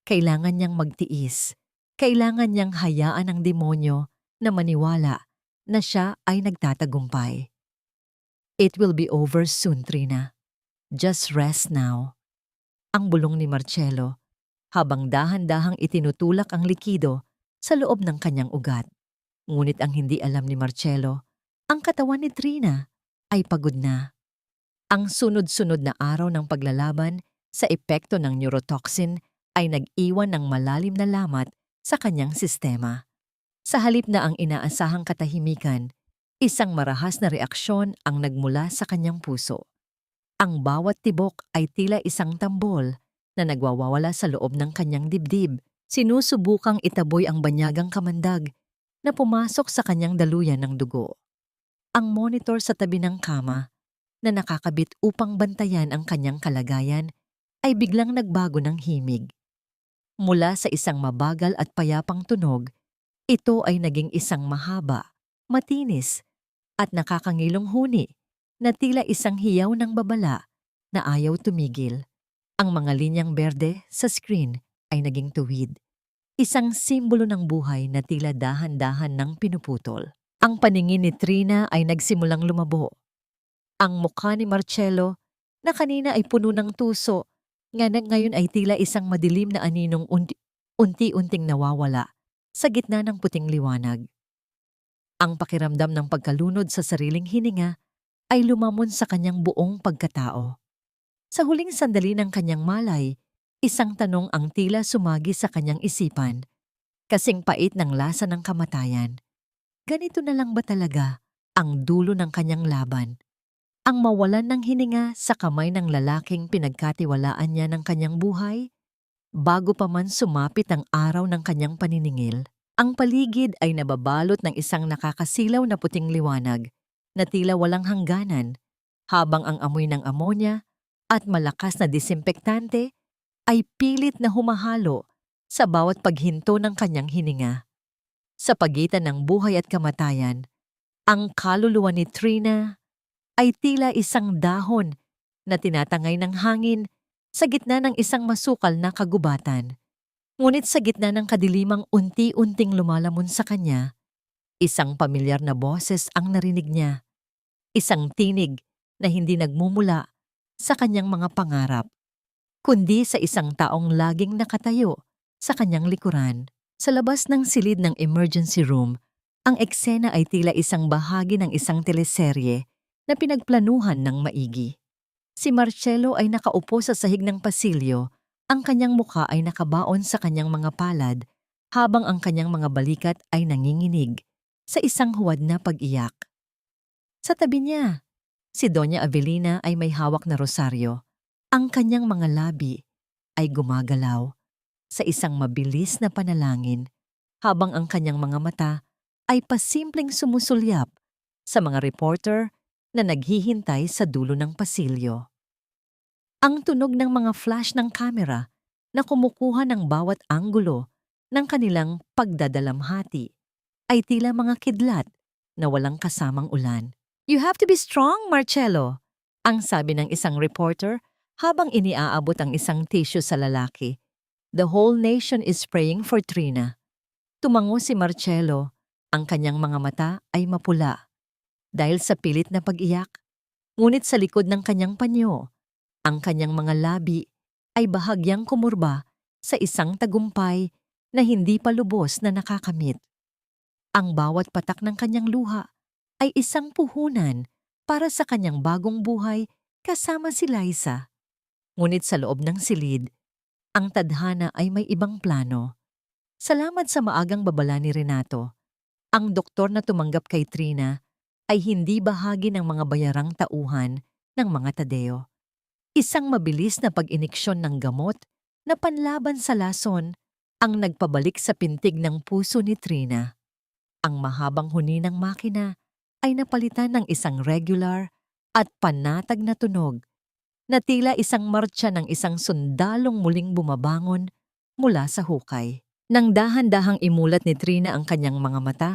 Speaker 1: Kailangan niyang magtiis, kailangan niyang hayaan ang demonyo na maniwala na siya ay nagtatagumpay. "It will be over soon, Trina. Just rest now." Ang bulong ni Marcello habang dahan-dahang itinutulak ang likido sa loob ng kanyang ugat. Ngunit ang hindi alam ni Marcello, ang katawan ni Trina ay pagod na. Ang sunod-sunod na araw ng paglalaban sa epekto ng neurotoxin ay nag-iwan ng malalim na lamat sa kanyang sistema. Sa halip na ang inaasahang katahimikan, isang marahas na reaksyon ang nagmula sa kanyang puso. Ang bawat tibok ay tila isang tambol na nagwawawala sa loob ng kanyang dibdib. Sinusubukang itaboy ang banyagang kamandag na pumasok sa kanyang daluyan ng dugo. Ang monitor sa tabi ng kama na nakakabit upang bantayan ang kanyang kalagayan ay biglang nagbago ng himig. Mula sa isang mabagal at payapang tunog, ito ay naging isang mahaba, matinis, at nakakangilong huni na tila isang hiyaw ng babala na ayaw tumigil. Ang mga linyang berde sa screen ay naging tuwid. Isang simbolo ng buhay na tila dahan-dahan ng pinuputol. Ang paningin ni Trina ay nagsimulang lumabo. Ang mukha ni Marcello, na kanina ay puno ng tuso, ngayon ay tila isang madilim na aninong unti-unting nawawala sa gitna ng puting liwanag. Ang pakiramdam ng pagkalunod sa sariling hininga ay lumamon sa kanyang buong pagkatao. Sa huling sandali ng kanyang malay, isang tanong ang tila sumagi sa kanyang isipan, kasing pait ng lasa ng kamatayan. Ganito na lang ba talaga ang dulo ng kanyang laban? Ang mawalan ng hininga sa kamay ng lalaking pinagkatiwalaan niya ng kanyang buhay? Bago pa man sumapit ang araw ng kanyang paniningil, ang paligid ay nababalot ng isang nakakasilaw na puting liwanag na tila walang hangganan, habang ang amoy ng amonya at malakas na disinfektante ay pilit na humahalo sa bawat paghinto ng kanyang hininga. Sa pagitan ng buhay at kamatayan, ang kaluluwa ni Trina ay tila isang dahon na tinatangay ng hangin sa gitna ng isang masukal na kagubatan. Ngunit sa gitna ng kadilimang unti-unting lumalamon sa kanya, isang pamilyar na boses ang narinig niya. Isang tinig na hindi nagmumula sa kanyang mga pangarap, kundi sa isang taong laging nakatayo sa kanyang likuran. Sa labas ng silid ng emergency room, ang eksena ay tila isang bahagi ng isang teleserye na pinagplanuhan ng maigi. Si Marcello ay nakaupo sa sahig ng pasilyo, ang kanyang mukha ay nakabaon sa kanyang mga palad, habang ang kanyang mga balikat ay nanginginig sa isang huwad na pag-iyak. Sa tabi niya, si Doña Avelina ay may hawak na rosaryo. Ang kanyang mga labi ay gumagalaw sa isang mabilis na panalangin, habang ang kanyang mga mata ay pasimpleng sumusulyap sa mga reporter na naghihintay sa dulo ng pasilyo. Ang tunog ng mga flash ng kamera na kumukuha ng bawat anggulo ng kanilang pagdadalamhati ay tila mga kidlat na walang kasamang ulan. "You have to be strong, Marcello," ang sabi ng isang reporter habang iniaabot ang isang tissue sa lalaki. "The whole nation is praying for Trina." Tumango si Marcello, ang kanyang mga mata ay mapula dahil sa pilit na pag-iyak, ngunit sa likod ng kanyang panyo, ang kanyang mga labi ay bahagyang kumurba sa isang tagumpay na hindi pa lubos na nakakamit. Ang bawat patak ng kanyang luha ay isang puhunan para sa kanyang bagong buhay kasama si Liza. Ngunit sa loob ng silid, ang tadhana ay may ibang plano. Salamat sa maagang babala ni Renato, ang doktor na tumanggap kay Trina ay hindi bahagi ng mga bayarang tauhan ng mga Tadeo. Isang mabilis na pag-iniksyon ng gamot na panlaban sa lason ang nagpabalik sa pintig ng puso ni Trina. Ang mahabang huni ng makina ay napalitan ng isang regular at panatag na tunog na tila isang martsa ng isang sundalong muling bumabangon mula sa hukay. Nang dahan-dahang imulat ni Trina ang kanyang mga mata,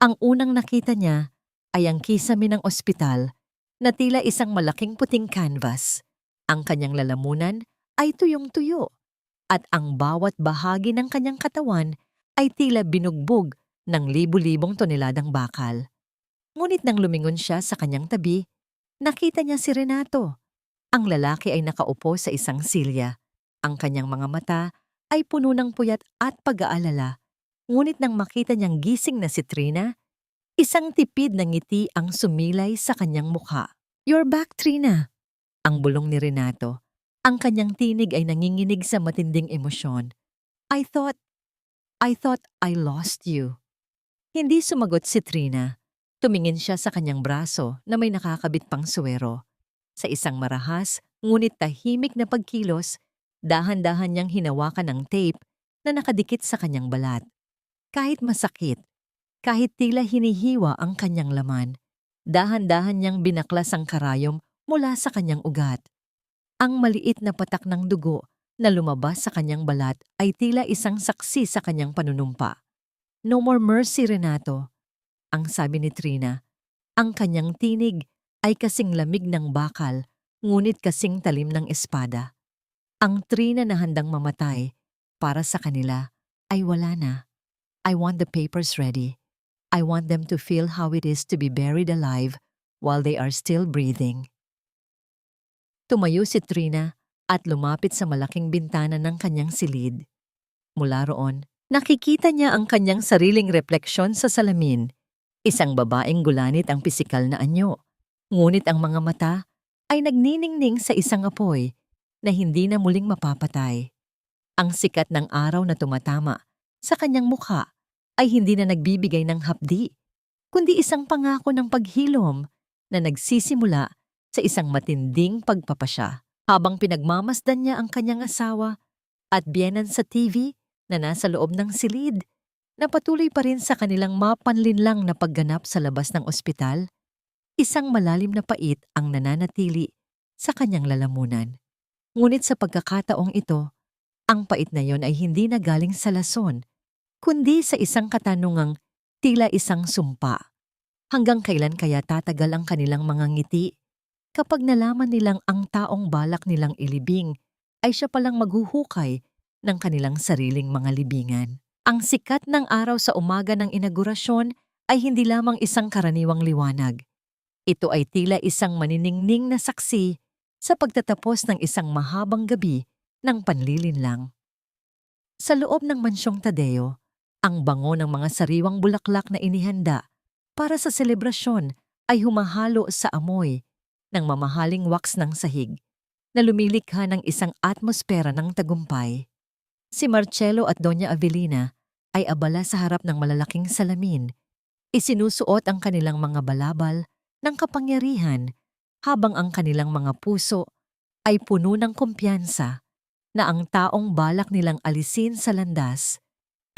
Speaker 1: ang unang nakita niya ay ang kisame ng ospital na tila isang malaking puting canvas. Ang kanyang lalamunan ay tuyong-tuyo at ang bawat bahagi ng kanyang katawan ay tila binugbog ng libu-libong toneladang bakal. Ngunit nang lumingon siya sa kanyang tabi, nakita niya si Renato. Ang lalaki ay nakaupo sa isang silya. Ang kanyang mga mata ay puno ng puyat at pag-aalala. Ngunit nang makita niyang gising na si Trina, isang tipid na ngiti ang sumilay sa kanyang mukha. "You're back, Trina," ang bulong ni Renato. Ang kanyang tinig ay nanginginig sa matinding emosyon. I thought I lost you." Hindi sumagot si Trina. Tumingin siya sa kanyang braso na may nakakabit pang suwero. Sa isang marahas, ngunit tahimik na pagkilos, dahan-dahan niyang hinawakan ang tape na nakadikit sa kanyang balat. Kahit masakit, kahit tila hinihiwa ang kanyang laman, dahan-dahan niyang binaklas ang karayom mula sa kanyang ugat. Ang maliit na patak ng dugo na lumabas sa kanyang balat ay tila isang saksi sa kanyang panunumpa. "No more mercy, Renato," ang sabi ni Trina. Ang kanyang tinig ay kasing lamig ng bakal, ngunit kasing talim ng espada. Ang Trina na handang mamatay para sa kanila ay wala na. "I want the papers ready. I want them to feel how it is to be buried alive while they are still breathing." Tumayo si Trina at lumapit sa malaking bintana ng kanyang silid. Mula roon, nakikita niya ang kanyang sariling refleksyon sa salamin. Isang babaeng gulanit ang pisikal na anyo, ngunit ang mga mata ay nagniningning sa isang apoy na hindi na muling mapapatay. Ang sikat ng araw na tumatama sa kanyang mukha ay hindi na nagbibigay ng hapdi, kundi isang pangako ng paghilom na nagsisimula sa isang matinding pagpapasya. Habang pinagmamasdan niya ang kanyang asawa at biyenan sa TV na nasa loob ng silid, na patuloy pa rin sa kanilang mapanlinlang na pagganap sa labas ng ospital, isang malalim na pait ang nananatili sa kanyang lalamunan. Ngunit sa pagkakataong ito, ang pait na yon ay hindi na galing sa lason, kundi sa isang katanungang tila isang sumpa. Hanggang kailan kaya tatagal ang kanilang mga ngiti kapag nalaman nilang ang taong balak nilang ilibing ay siya palang maghuhukay ng kanilang sariling mga libingan? Ang sikat ng araw sa umaga ng inaugurasyon ay hindi lamang isang karaniwang liwanag. Ito ay tila isang maniningning na saksi sa pagtatapos ng isang mahabang gabi ng panlilinlang. Sa loob ng mansyong Tadeo, ang bango ng mga sariwang bulaklak na inihanda para sa selebrasyon ay humahalo sa amoy ng mamahaling wax ng sahig na lumilikha ng isang atmosfera ng tagumpay. Si Marcelo at Doña Avelina ay abala sa harap ng malalaking salamin. Isinusuot ang kanilang mga balabal ng kapangyarihan habang ang kanilang mga puso ay puno ng kumpiyansa na ang taong balak nilang alisin sa landas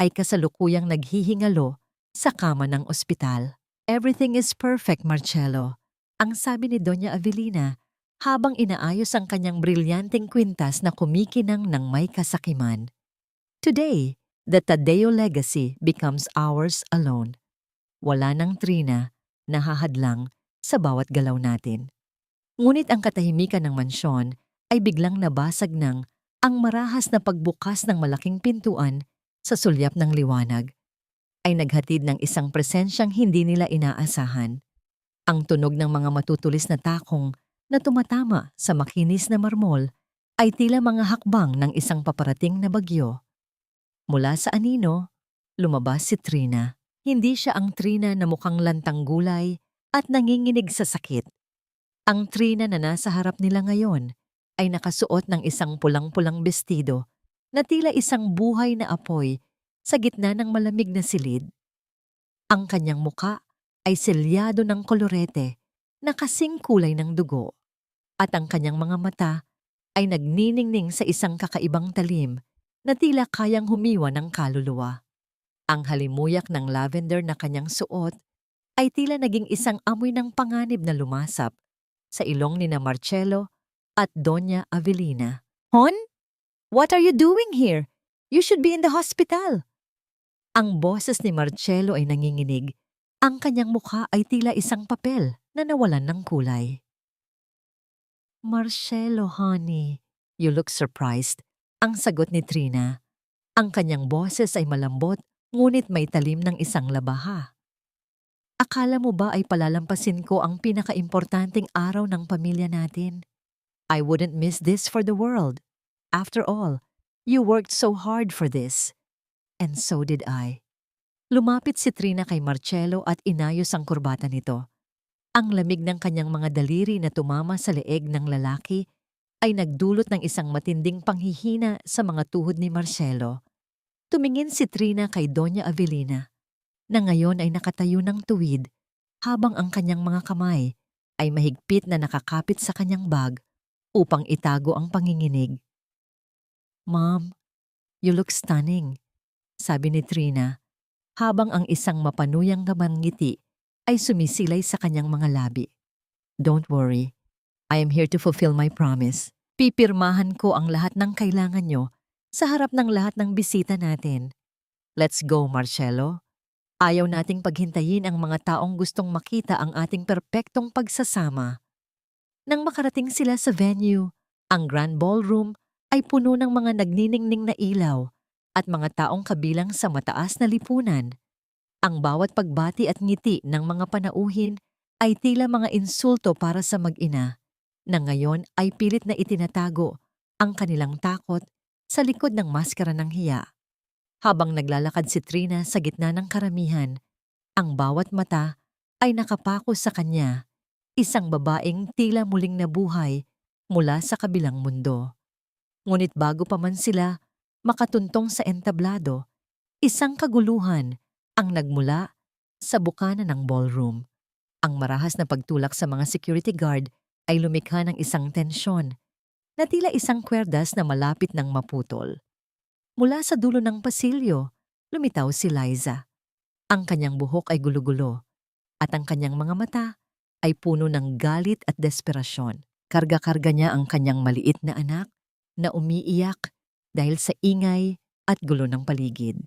Speaker 1: ay kasalukuyang naghihingalo sa kama ng ospital. "Everything is perfect, Marcelo," ang sabi ni Doña Avelina habang inaayos ang kanyang brilyanteng kwintas na kumikinang ng may kasakiman. "Today, the Tadeo legacy becomes ours alone. Wala nang Trina na hahadlang sa bawat galaw natin." Ngunit ang katahimikan ng mansyon ay biglang nabasag ng ang marahas na pagbukas ng malaking pintuan sa sulyap ng liwanag. Ay naghatid ng isang presensyang hindi nila inaasahan. Ang tunog ng mga matutulis na takong na tumatama sa makinis na marmol ay tila mga hakbang ng isang paparating na bagyo. Mula sa anino, lumabas si Trina. Hindi siya ang Trina na mukhang lantang gulay at nanginginig sa sakit. Ang Trina na nasa harap nila ngayon ay nakasuot ng isang pulang-pulang bestido na tila isang buhay na apoy sa gitna ng malamig na silid. Ang kanyang muka ay selyado ng kolorete na kasing kulay ng dugo, at ang kanyang mga mata ay nagniningning sa isang kakaibang talim na tila kayang humiwa ng kaluluwa. Ang halimuyak ng lavender na kanyang suot ay tila naging isang amoy ng panganib na lumasap sa ilong ni na Marcelo at Doña Avelina. "Hon? What are you doing here? You should be in the hospital." Ang boses ni Marcelo ay nanginginig. Ang kanyang mukha ay tila isang papel na nawalan ng kulay. "Marcelo, honey, you look surprised," ang sagot ni Trina. Ang kanyang boses ay malambot, ngunit may talim ng isang labaha. "Akala mo ba ay palalampasin ko ang pinakaimportanteng araw ng pamilya natin? I wouldn't miss this for the world. After all, you worked so hard for this. And so did I." Lumapit si Trina kay Marcelo at inayos ang kurbata nito. Ang lamig ng kanyang mga daliri na tumama sa leeg ng lalaki ay nagdulot ng isang matinding panghihina sa mga tuhod ni Marcelo. Tumingin si Trina kay Doña Avelina, na ngayon ay nakatayo ng tuwid habang ang kanyang mga kamay ay mahigpit na nakakapit sa kanyang bag upang itago ang panginginig. "Mom, you look stunning," sabi ni Trina habang ang isang mapanuyang ngiti ay sumisilay sa kanyang mga labi. "Don't worry, I am here to fulfill my promise. Pipirmahan ko ang lahat ng kailangan nyo sa harap ng lahat ng bisita natin. Let's go, Marcelo. Ayaw nating paghintayin ang mga taong gustong makita ang ating perpektong pagsasama." Nang makarating sila sa venue, ang grand ballroom ay puno ng mga nagniningning na ilaw at mga taong kabilang sa mataas na lipunan. Ang bawat pagbati at ngiti ng mga panauhin ay tila mga insulto para sa mag-ina, na ngayon ay pilit na itinatago ang kanilang takot sa likod ng maskara ng hiya. Habang naglalakad si Trina sa gitna ng karamihan, ang bawat mata ay nakapako sa kanya, isang babaeng tila muling nabuhay mula sa kabilang mundo. Ngunit bago pa man sila makatuntong sa entablado, isang kaguluhan ang nagmula sa bukana ng ballroom. Ang marahas na pagtulak sa mga security guard ay lumikha ng isang tensyon na tila isang kwerdas na malapit ng maputol. Mula sa dulo ng pasilyo, lumitaw si Liza. Ang kanyang buhok ay gulo-gulo at ang kanyang mga mata ay puno ng galit at desperasyon. Karga-karga niya ang kanyang maliit na anak na umiiyak dahil sa ingay at gulo ng paligid.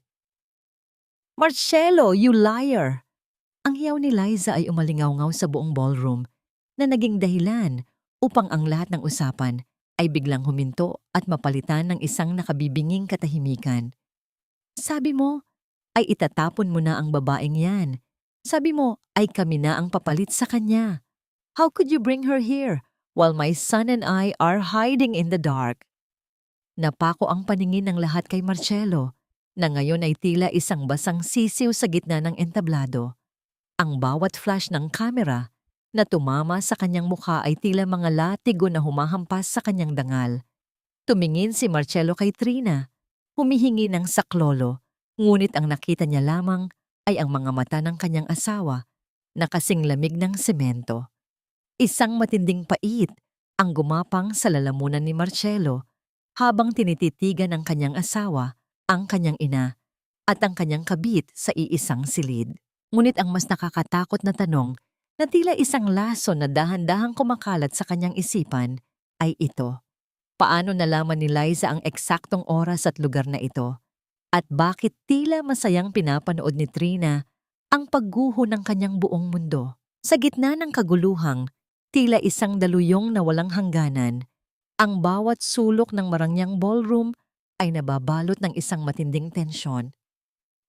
Speaker 1: "Marcelo, you liar!" Ang hiyaw ni Liza ay umalingaw-ngaw sa buong ballroom na naging dahilan upang ang lahat ng usapan ay biglang huminto at mapalitan ng isang nakabibinging katahimikan. "Sabi mo ay itatapon mo na ang babaeng yan. Sabi mo ay kami na ang papalit sa kanya. How could you bring her here while my son and I are hiding in the dark?" Napako ang paningin ng lahat kay Marcelo, na ngayon ay tila isang basang sisiw sa gitna ng entablado. Ang bawat flash ng kamera na tumama sa kanyang mukha ay tila mga latigo na humahampas sa kanyang dangal. Tumingin si Marcelo kay Trina, humihingi ng saklolo, ngunit ang nakita niya lamang ay ang mga mata ng kanyang asawa na kasing lamig ng semento. Isang matinding pait ang gumapang sa lalamunan ni Marcelo habang tinititigan ng kanyang asawa, ang kanyang ina, at ang kanyang kabit sa iisang silid. Ngunit ang mas nakakatakot na tanong na tila isang laso na dahan-dahang kumakalat sa kanyang isipan ay ito. Paano nalaman ni Liza ang eksaktong oras at lugar na ito? At bakit tila masayang pinapanood ni Trina ang pagguho ng kanyang buong mundo? Sa gitna ng kaguluhang, tila isang daluyong na walang hangganan, ang bawat sulok ng marangyang ballroom ay nababalot ng isang matinding tensyon.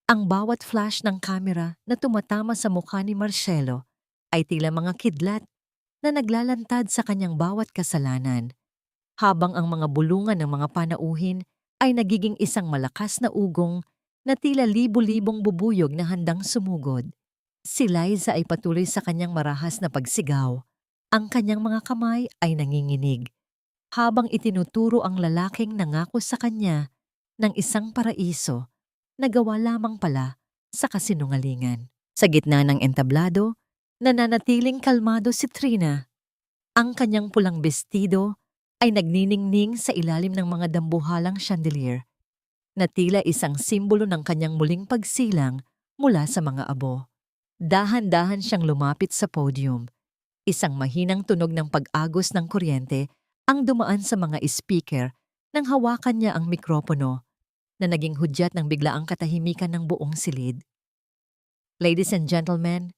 Speaker 1: Ang bawat flash ng kamera na tumatama sa mukha ni Marcelo ay tila mga kidlat na naglalantad sa kanyang bawat kasalanan, habang ang mga bulungan ng mga panauhin ay nagiging isang malakas na ugong na tila libo-libong bubuyog na handang sumugod. Si Liza ay patuloy sa kanyang marahas na pagsigaw. Ang kanyang mga kamay ay nanginginig, habang itinuturo ang lalaking nangako sa kanya ng isang paraiso na gawa lamang pala sa kasinungalingan. Sa gitna ng entablado, nananatiling kalmado si Trina. Ang kanyang pulang bestido ay nagniningning sa ilalim ng mga dambuhalang chandelier, na tila isang simbolo ng kanyang muling pagsilang mula sa mga abo. Dahan-dahan siyang lumapit sa podium. Isang mahinang tunog ng pag-agos ng kuryente ang dumaan sa mga speaker nang hawakan niya ang mikropono, na naging hudyat ng biglaang katahimikan ng buong silid. "Ladies and gentlemen,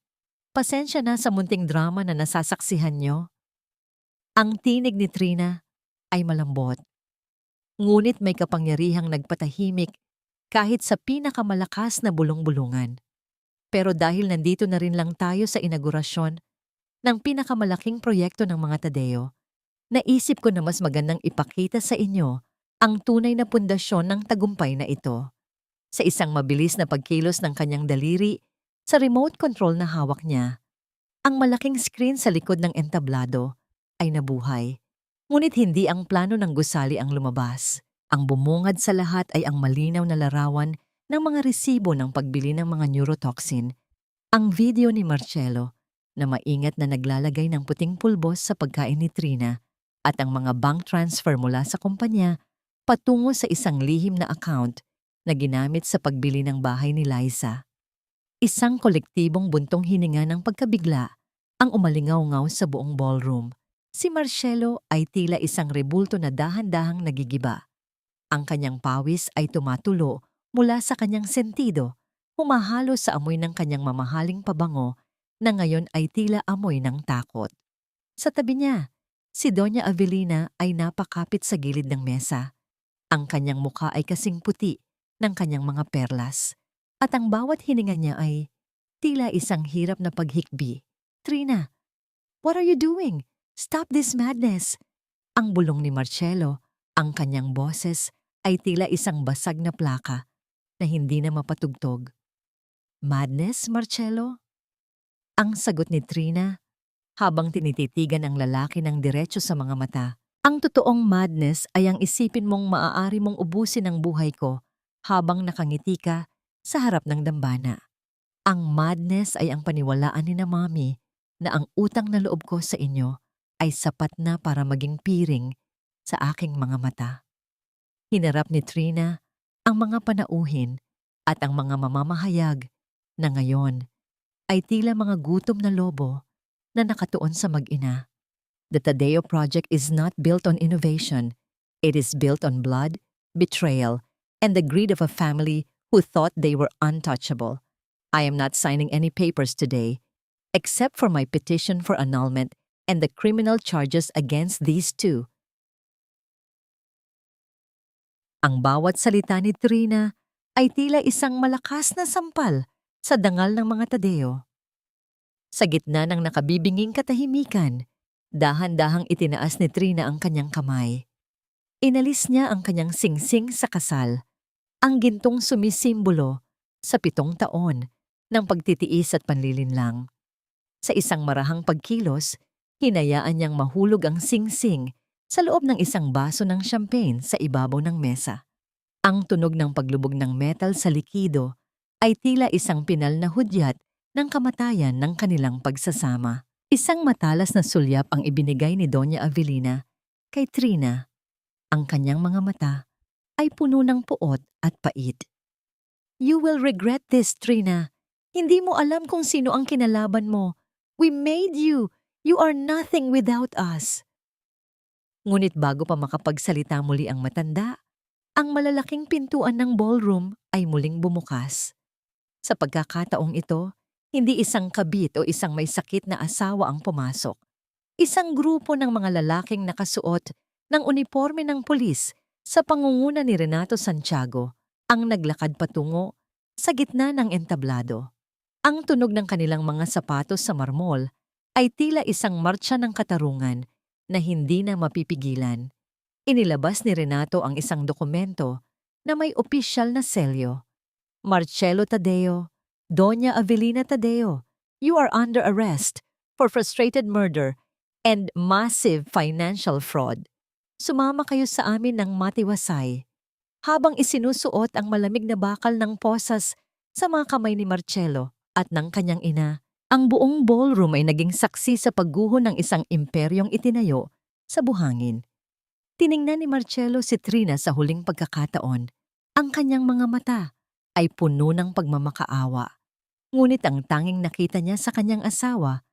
Speaker 1: pasensya na sa munting drama na nasasaksihan nyo." Ang tinig ni Trina ay malambot, ngunit may kapangyarihang nagpatahimik kahit sa pinakamalakas na bulong-bulungan. Pero dahil nandito na rin lang tayo sa inaugurasyon ng pinakamalaking proyekto ng mga Tadeo, naisip ko na mas magandang ipakita sa inyo ang tunay na pundasyon ng tagumpay na ito. Sa isang mabilis na pagkilos ng kanyang daliri sa remote control na hawak niya, ang malaking screen sa likod ng entablado ay nabuhay. Ngunit hindi ang plano ng gusali ang lumabas. Ang bumungad sa lahat ay ang malinaw na larawan ng mga resibo ng pagbili ng mga neurotoxin. Ang video ni Marcelo na maingat na naglalagay ng puting pulbos sa pagkain ni Trina at ang mga bank transfer mula sa kumpanya patungo sa isang lihim na account na ginamit sa pagbili ng bahay ni Liza. Isang kolektibong buntong hininga ng pagkabigla ang umalingaw-ngaw sa buong ballroom. Si Marcelo ay tila isang rebulto na dahan-dahang nagigiba. Ang kanyang pawis ay tumatulo mula sa kanyang sentido, humahalo sa amoy ng kanyang mamahaling pabango na ngayon ay tila amoy ng takot. Sa tabi niya, si Doña Avelina ay napakapit sa gilid ng mesa. Ang kanyang mukha ay kasing puti ng kanyang mga perlas. At ang bawat hininga niya ay tila isang hirap na paghikbi. "Trina, what are you doing? Stop this madness!" Ang bulong ni Marcelo, ang kanyang boses ay tila isang basag na plaka na hindi na mapatugtog. "Madness, Marcelo?" Ang sagot ni Trina habang tinititigan ang lalaki ng diretso sa mga mata. "Ang totoong madness ay ang isipin mong maaari mong ubusin ang buhay ko habang nakangiti ka sa harap ng dambana. Ang madness ay ang paniwalaan ni na Mami na ang utang na loob ko sa inyo ay sapat na para maging piring sa aking mga mata." Hinarap ni Trina ang mga panauhin at ang mga mamamahayag na ngayon ay tila mga gutom na lobo na nakatuon sa mag-ina. The Tadeo Project is not built on innovation. It is built on blood, betrayal, and the greed of a family who thought they were untouchable. I am not signing any papers today, except for my petition for annulment and the criminal charges against these two. Ang bawat salita ni Trina ay tila isang malakas na sampal sa dangal ng mga Tadeo. Sa gitna ng nakabibinging katahimikan, dahan-dahang itinaas ni Trina ang kanyang kamay. Inalis niya ang kanyang singsing sa kasal, ang gintong sumisimbolo sa 7 taon ng pagtitiis at panlilinlang. Sa isang marahang pagkilos, hinayaan niyang mahulog ang singsing sa loob ng isang baso ng champagne sa ibabaw ng mesa. Ang tunog ng paglubog ng metal sa likido ay tila isang pinal na hudyat ng kamatayan ng kanilang pagsasama. Isang matalas na sulyap ang ibinigay ni Doña Avelina kay Trina. Ang kanyang mga mata ay puno ng puot at pait. "You will regret this, Trina. Hindi mo alam kung sino ang kinalaban mo. We made you. You are nothing without us." Ngunit bago pa makapagsalita muli ang matanda, ang malalaking pintuan ng ballroom ay muling bumukas. Sa pagkakataong ito, hindi isang kabit o isang may sakit na asawa ang pumasok. Isang grupo ng mga lalaking nakasuot ng uniforme ng pulis sa pangunguna ni Renato Santiago ang naglakad patungo sa gitna ng entablado. Ang tunog ng kanilang mga sapatos sa marmol ay tila isang martsa ng katarungan na hindi na mapipigilan. Inilabas ni Renato ang isang dokumento na may opisyal na selyo. "Marcelo Tadeo, Doña Avelina Tadeo, you are under arrest for frustrated murder and massive financial fraud. Sumama kayo sa amin ng matiwasay." Habang isinusuot ang malamig na bakal ng posas sa mga kamay ni Marcelo at ng kanyang ina, ang buong ballroom ay naging saksi sa pagguho ng isang imperyong itinayo sa buhangin. Tiningnan ni Marcelo si Trina sa huling pagkakataon. Ang kanyang mga mata ay puno ng pagmamakaawa. Ngunit ang tanging nakita niya sa kanyang asawa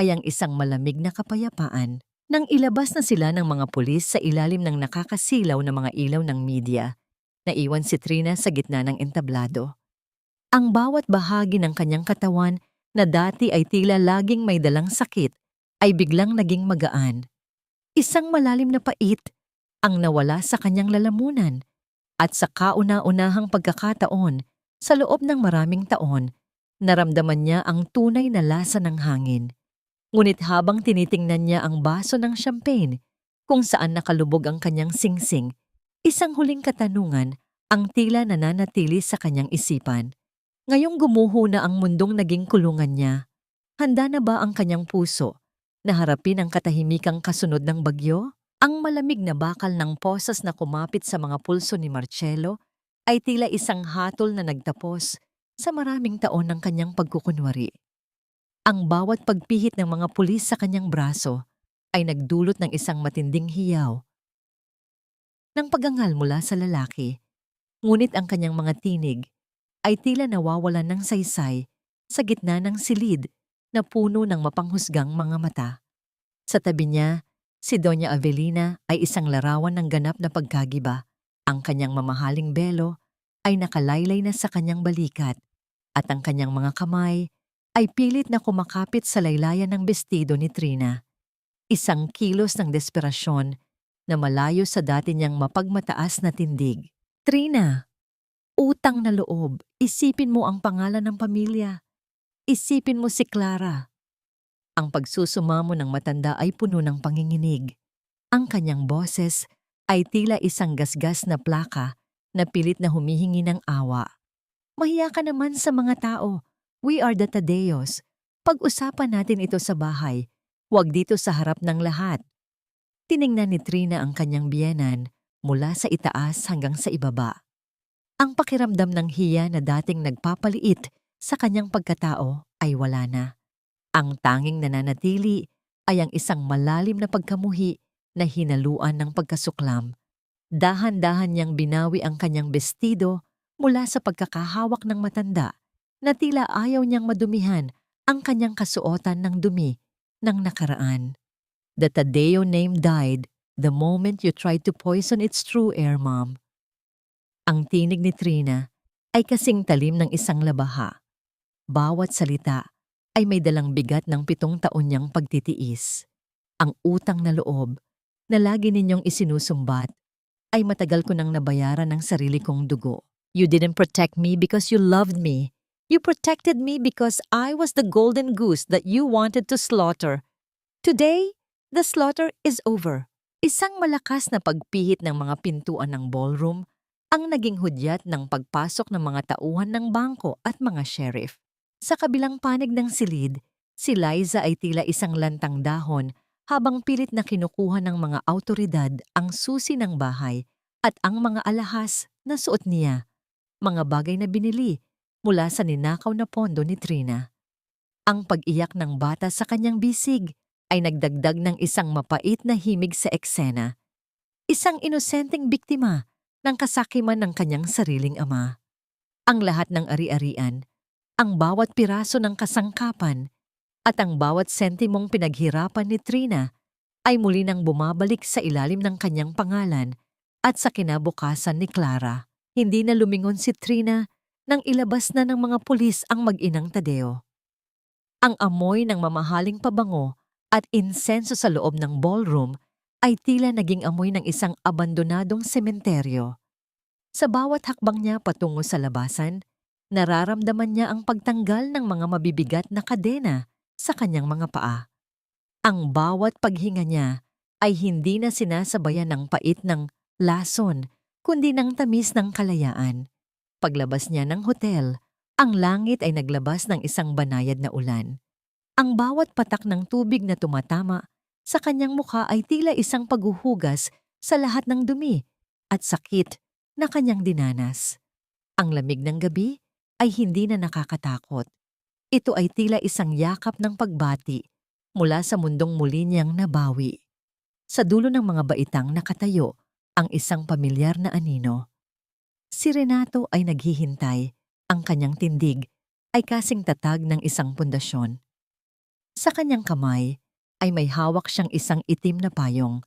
Speaker 1: ay ang isang malamig na kapayapaan. Nang ilabas na sila ng mga pulis sa ilalim ng nakakasilaw na mga ilaw ng media, naiwan si Trina sa gitna ng entablado. Ang bawat bahagi ng kanyang katawan na dati ay tila laging may dalang sakit ay biglang naging magaan. Isang malalim na pait ang nawala sa kanyang lalamunan at sa kauna-unahang pagkakataon sa loob ng maraming taon, naramdaman niya ang tunay na lasa ng hangin. Ngunit habang tinitingnan niya ang baso ng champagne kung saan nakalubog ang kanyang singsing, isang huling katanungan ang tila nananatili sa kanyang isipan. Ngayong gumuho na ang mundong naging kulungan niya, handa na ba ang kanyang puso na harapin ang katahimikang kasunod ng bagyo? Ang malamig na bakal ng posas na kumapit sa mga pulso ni Marcelo ay tila isang hatol na nagtapos sa maraming taon ng kanyang pagkukunwari. Ang bawat pagpihit ng mga pulis sa kanyang braso ay nagdulot ng isang matinding hiyaw ng pagangal mula sa lalaki, ngunit ang kanyang mga tinig ay tila nawawalan ng saysay sa gitna ng silid na puno ng mapanghusgang mga mata. Sa tabi niya, si Doña Avelina ay isang larawan ng ganap na pagkagiba. Ang kanyang mamahaling belo ay nakalaylay na sa kanyang balikat at ang kanyang mga kamay ay pilit na kumakapit sa laylayan ng bestido ni Trina. Isang kilos ng desperasyon na malayo sa dati niyang mapagmataas na tindig. Trina, utang na loob, isipin mo ang pangalan ng pamilya. Isipin mo si Clara. Ang pagsusumamo ng matanda ay puno ng panginginig. Ang kanyang boses ay tila isang gasgas na plaka na pilit na humihingi ng awa. Mahiya ka naman sa mga tao. We are the Tadeos. Pag-usapan natin ito sa bahay. Huwag dito sa harap ng lahat. Tiningnan ni Trina ang kanyang biyenan mula sa itaas hanggang sa ibaba. Ang pakiramdam ng hiya na dating nagpapaliit sa kanyang pagkatao ay wala na. Ang tanging nananatili ay ang isang malalim na pagkamuhi na hinaluan ng pagkasuklam. Dahan-dahan niyang binawi ang kanyang bestido mula sa pagkakahawak ng matanda na tila ayaw niyang madumihan ang kanyang kasuotan ng dumi ng nakaraan. The Tadeo name died the moment you tried to poison its true heir, Mom. Ang tinig ni Trina ay kasing talim ng isang labaha. Bawat salita ay may dalang bigat ng 7 taon niyang pagtitiis. Ang utang na loob na lagi ninyong isinusumbat ay matagal ko nang nabayaran ng sarili kong dugo. You didn't protect me because you loved me. You protected me because I was the golden goose that you wanted to slaughter. Today, the slaughter is over. Isang malakas na pagpihit ng mga pintuan ng ballroom ang naging hudyat ng pagpasok ng mga tauhan ng bangko at mga sheriff. Sa kabilang panig ng silid, si Liza ay tila isang lantang dahon habang pilit na kinukuha ng mga awtoridad ang susi ng bahay at ang mga alahas na suot niya, mga bagay na binili mula sa ninakaw na pondo ni Trina. Ang pag-iyak ng bata sa kanyang bisig ay nagdagdag ng isang mapait na himig sa eksena. Isang inosenteng biktima ng kasakiman ng kanyang sariling ama. Ang lahat ng ari-arian, ang bawat piraso ng kasangkapan, at ang bawat sentimong pinaghirapan ni Trina ay muli nang bumabalik sa ilalim ng kanyang pangalan at sa kinabukasan ni Clara. Hindi na lumingon si Trina nang ilabas na ng mga pulis ang mag-inang Tadeo. Ang amoy ng mamahaling pabango at insenso sa loob ng ballroom ay tila naging amoy ng isang abandonadong sementeryo. Sa bawat hakbang niya patungo sa labasan, nararamdaman niya ang pagtanggal ng mga mabibigat na kadena sa kanyang mga paa. Ang bawat paghinga niya ay hindi na sinasabayan ng pait ng lason, kundi ng tamis ng kalayaan. Paglabas niya ng hotel, ang langit ay naglabas ng isang banayad na ulan. Ang bawat patak ng tubig na tumatama sa kanyang mukha ay tila isang paghuhugas sa lahat ng dumi at sakit na kanyang dinanas. Ang lamig ng gabi ay hindi na nakakatakot. Ito ay tila isang yakap ng pagbati mula sa mundong muli niyang nabawi. Sa dulo ng mga baitang nakatayo ang isang pamilyar na anino. Si Renato ay naghihintay. Ang kanyang tindig ay kasing tatag ng isang pundasyon. Sa kanyang kamay ay may hawak siyang isang itim na payong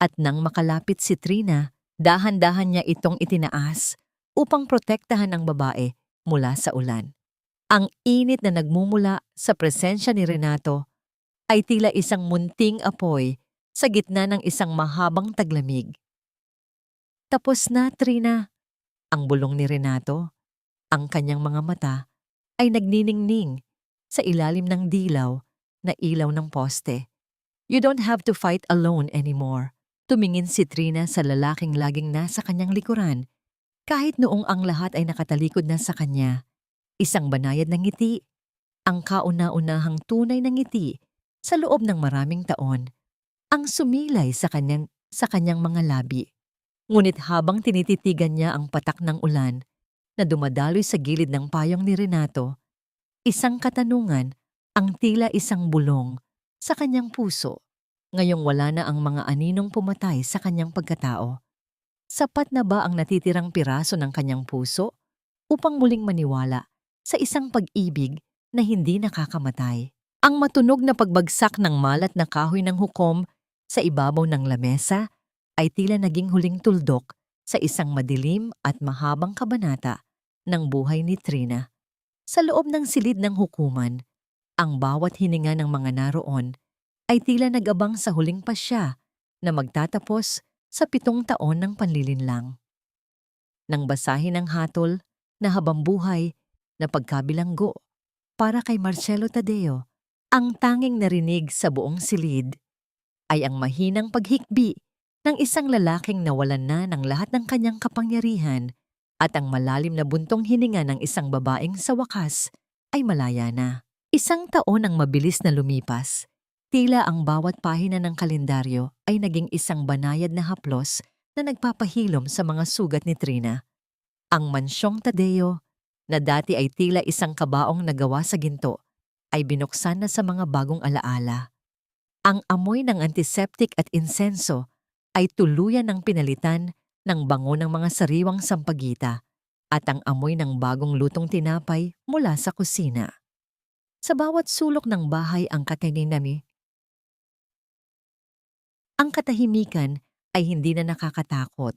Speaker 1: at nang makalapit si Trina, dahan-dahan niya itong itinaas upang protektahan ang babae mula sa ulan. Ang init na nagmumula sa presensya ni Renato ay tila isang munting apoy sa gitna ng isang mahabang taglamig. Tapos na, Trina, ang bulong ni Renato. Ang kanyang mga mata ay nagniningning sa ilalim ng dilaw na ilaw ng poste. You don't have to fight alone anymore. Tumingin si Trina sa lalaking laging nasa kanyang likuran, kahit noong ang lahat ay nakatalikod na sa kanya. Isang banayad na ngiti, ang kauna-unahang tunay na ngiti sa loob ng maraming taon, ang sumilay sa kanyang mga labi. Ngunit habang tinititigan niya ang patak ng ulan na dumadaloy sa gilid ng payong ni Renato, isang katanungan ang tila isang bulong sa kanyang puso. Ngayong wala na ang mga aninong pumatay sa kanyang pagkatao. Sapat na ba ang natitirang piraso ng kanyang puso upang muling maniwala sa isang pag-ibig na hindi nakakamatay? Ang matunog na pagbagsak ng malat na kahoy ng hukom sa ibabaw ng lamesa ay tila naging huling tuldok sa isang madilim at mahabang kabanata ng buhay ni Trina. Sa loob ng silid ng hukuman, ang bawat hininga ng mga naroon ay tila nag-abang sa huling pasya na magtatapos sa 7 taon ng panlilinlang. Nang basahin ng hatol na habambuhay na pagkabilanggo para kay Marcelo Tadeo, ang tanging narinig sa buong silid ay ang mahinang paghikbi ng isang lalaking nawalan na ng lahat ng kanyang kapangyarihan at ang malalim na buntong hininga ng isang babaeng sa wakas ay malaya na. 1 taon ang mabilis na lumipas. Tila ang bawat pahina ng kalendaryo ay naging isang banayad na haplos na nagpapahilom sa mga sugat ni Trina. Ang mansyong Tadeo, na dati ay tila isang kabaong nagawa sa ginto, ay binuksan na sa mga bagong alaala. Ang amoy ng antiseptic at insenso ay tuluyan ng pinalitan ng bango ng mga sariwang sampagita at ang amoy ng bagong lutong tinapay mula sa kusina. Sa bawat sulok ng bahay ang katahimikan ay hindi na nakakatakot.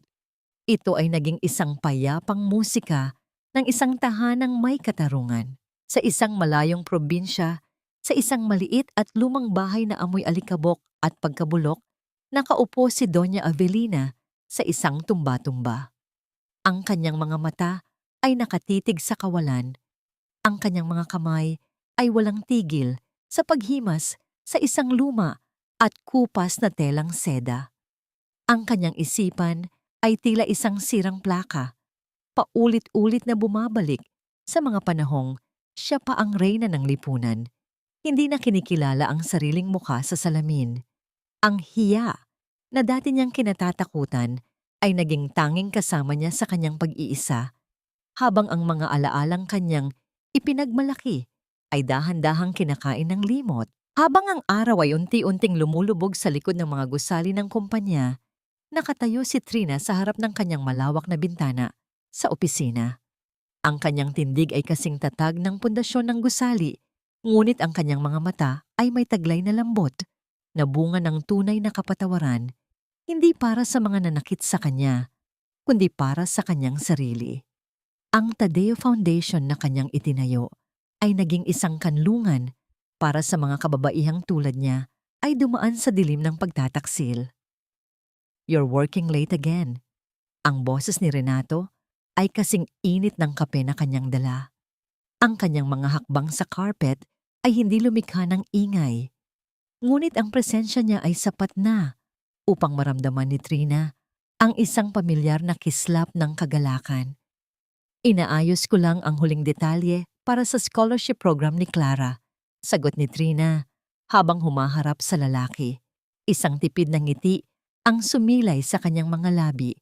Speaker 1: Ito ay naging isang payapang musika ng isang tahanang may katarungan. Sa isang malayong probinsya, sa isang maliit at lumang bahay na amoy alikabok at pagkabulok, nakaupo si Doña Avelina sa isang tumba-tumba. Ang kanyang mga mata ay nakatitig sa kawalan. Ang kanyang mga kamay ay walang tigil sa paghimas sa isang luma at kupas na telang seda. Ang kanyang isipan ay tila isang sirang plaka, paulit-ulit na bumabalik sa mga panahong siya pa ang reyna ng lipunan. Hindi na kinikilala ang sariling mukha sa salamin. Ang hiya na dati niyang kinatatakutan ay naging tanging kasama niya sa kanyang pag-iisa, habang ang mga alaalang kanyang ipinagmalaki ay dahan-dahang kinakain ng limot. Habang ang araw ay unti-unting lumulubog sa likod ng mga gusali ng kumpanya, nakatayo si Trina sa harap ng kanyang malawak na bintana sa opisina. Ang kanyang tindig ay kasing tatag ng pundasyon ng gusali, ngunit ang kanyang mga mata ay may taglay na lambot na bunga ng tunay na kapatawaran, hindi para sa mga nanakit sa kanya, kundi para sa kanyang sarili. Ang Tadeo Foundation na kanyang itinayo ay naging isang kanlungan para sa mga kababaihang tulad niya ay dumaan sa dilim ng pagtataksil. "You're working late again." Ang boses ni Renato ay kasing init ng kape na kanyang dala. Ang kanyang mga hakbang sa carpet ay hindi lumikha ng ingay. Ngunit ang presensya niya ay sapat na upang maramdaman ni Trina ang isang pamilyar na kislap ng kagalakan. "Inaayos ko lang ang huling detalye para sa scholarship program ni Clara," sagot ni Trina habang humaharap sa lalaki. Isang tipid na ngiti ang sumilay sa kanyang mga labi.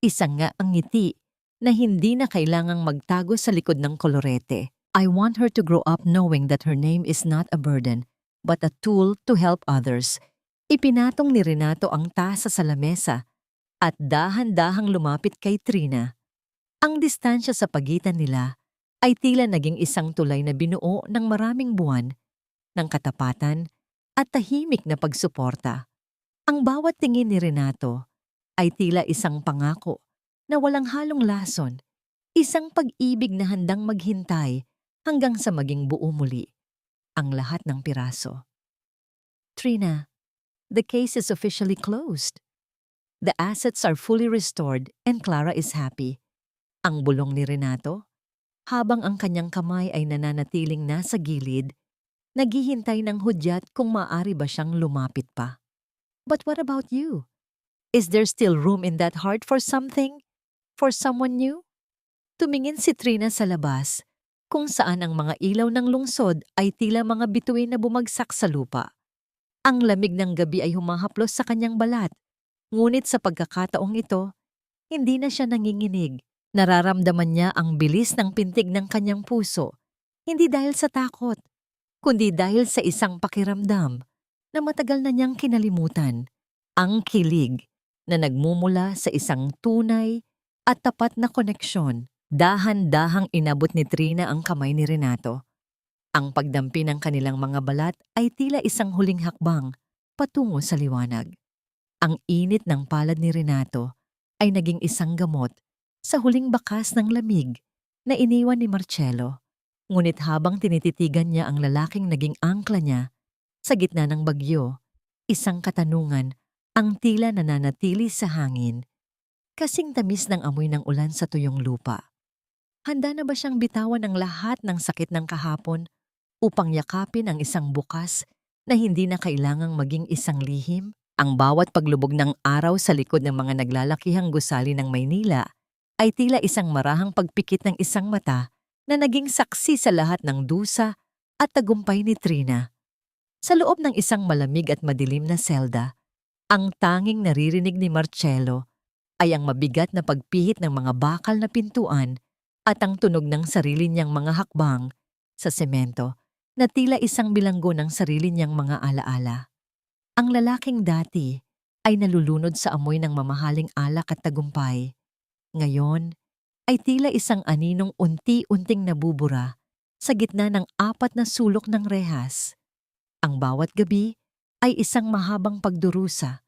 Speaker 1: Isang nga ang ngiti na hindi na kailangang magtago sa likod ng kolorete. "I want her to grow up knowing that her name is not a burden, but a tool to help others." Ipinatong ni Renato ang tasa sa lamesa at dahan-dahang lumapit kay Trina. Ang distansya sa pagitan nila ay tila naging isang tulay na binuo ng maraming buwan ng katapatan at tahimik na pagsuporta. Ang bawat tingin ni Renato ay tila isang pangako na walang halong lason, isang pag-ibig na handang maghintay hanggang sa maging buo muli ang lahat ng piraso. "Trina, the case is officially closed. The assets are fully restored and Clara is happy." Ang bulong ni Renato, habang ang kanyang kamay ay nananatiling nasa gilid, naghihintay ng hudyat kung maaari ba siyang lumapit pa. "But what about you? Is there still room in that heart for something? For someone new?" Tumingin si Trina sa labas, kung saan ang mga ilaw ng lungsod ay tila mga bituin na bumagsak sa lupa. Ang lamig ng gabi ay humahaplos sa kanyang balat, ngunit sa pagkakataong ito, hindi na siya nanginginig. Nararamdaman niya ang bilis ng pintig ng kanyang puso, hindi dahil sa takot, kundi dahil sa isang pakiramdam na matagal na niyang kinalimutan. Ang kilig na nagmumula sa isang tunay at tapat na koneksyon. Dahan-dahang inabot ni Trina ang kamay ni Renato. Ang pagdampi ng kanilang mga balat ay tila isang huling hakbang patungo sa liwanag. Ang init ng palad ni Renato ay naging isang gamot sa huling bakas ng lamig na iniwan ni Marcello. Ngunit habang tinititigan niya ang lalaking naging angkla niya sa gitna ng bagyo, isang katanungan ang tila nananatili sa hangin, kasing tamis ng amoy ng ulan sa tuyong lupa. Handa na ba siyang bitawan ang lahat ng sakit ng kahapon upang yakapin ang isang bukas na hindi na kailangang maging isang lihim? Ang bawat paglubog ng araw sa likod ng mga naglalakihang gusali ng Maynila ay tila isang marahang pagpikit ng isang mata na naging saksi sa lahat ng dusa at tagumpay ni Trina. Sa loob ng isang malamig at madilim na selda, ang tanging naririnig ni Marcello ay ang mabigat na pagpihit ng mga bakal na pintuan at ang tunog ng sarili niyang mga hakbang sa semento na tila isang bilanggo ng sarili niyang mga alaala. Ang lalaking dati ay nalulunod sa amoy ng mamahaling alak at tagumpay. Ngayon ay tila isang aninong unti-unting nabubura sa gitna ng 4 na sulok ng rehas. Ang bawat gabi ay isang mahabang pagdurusa,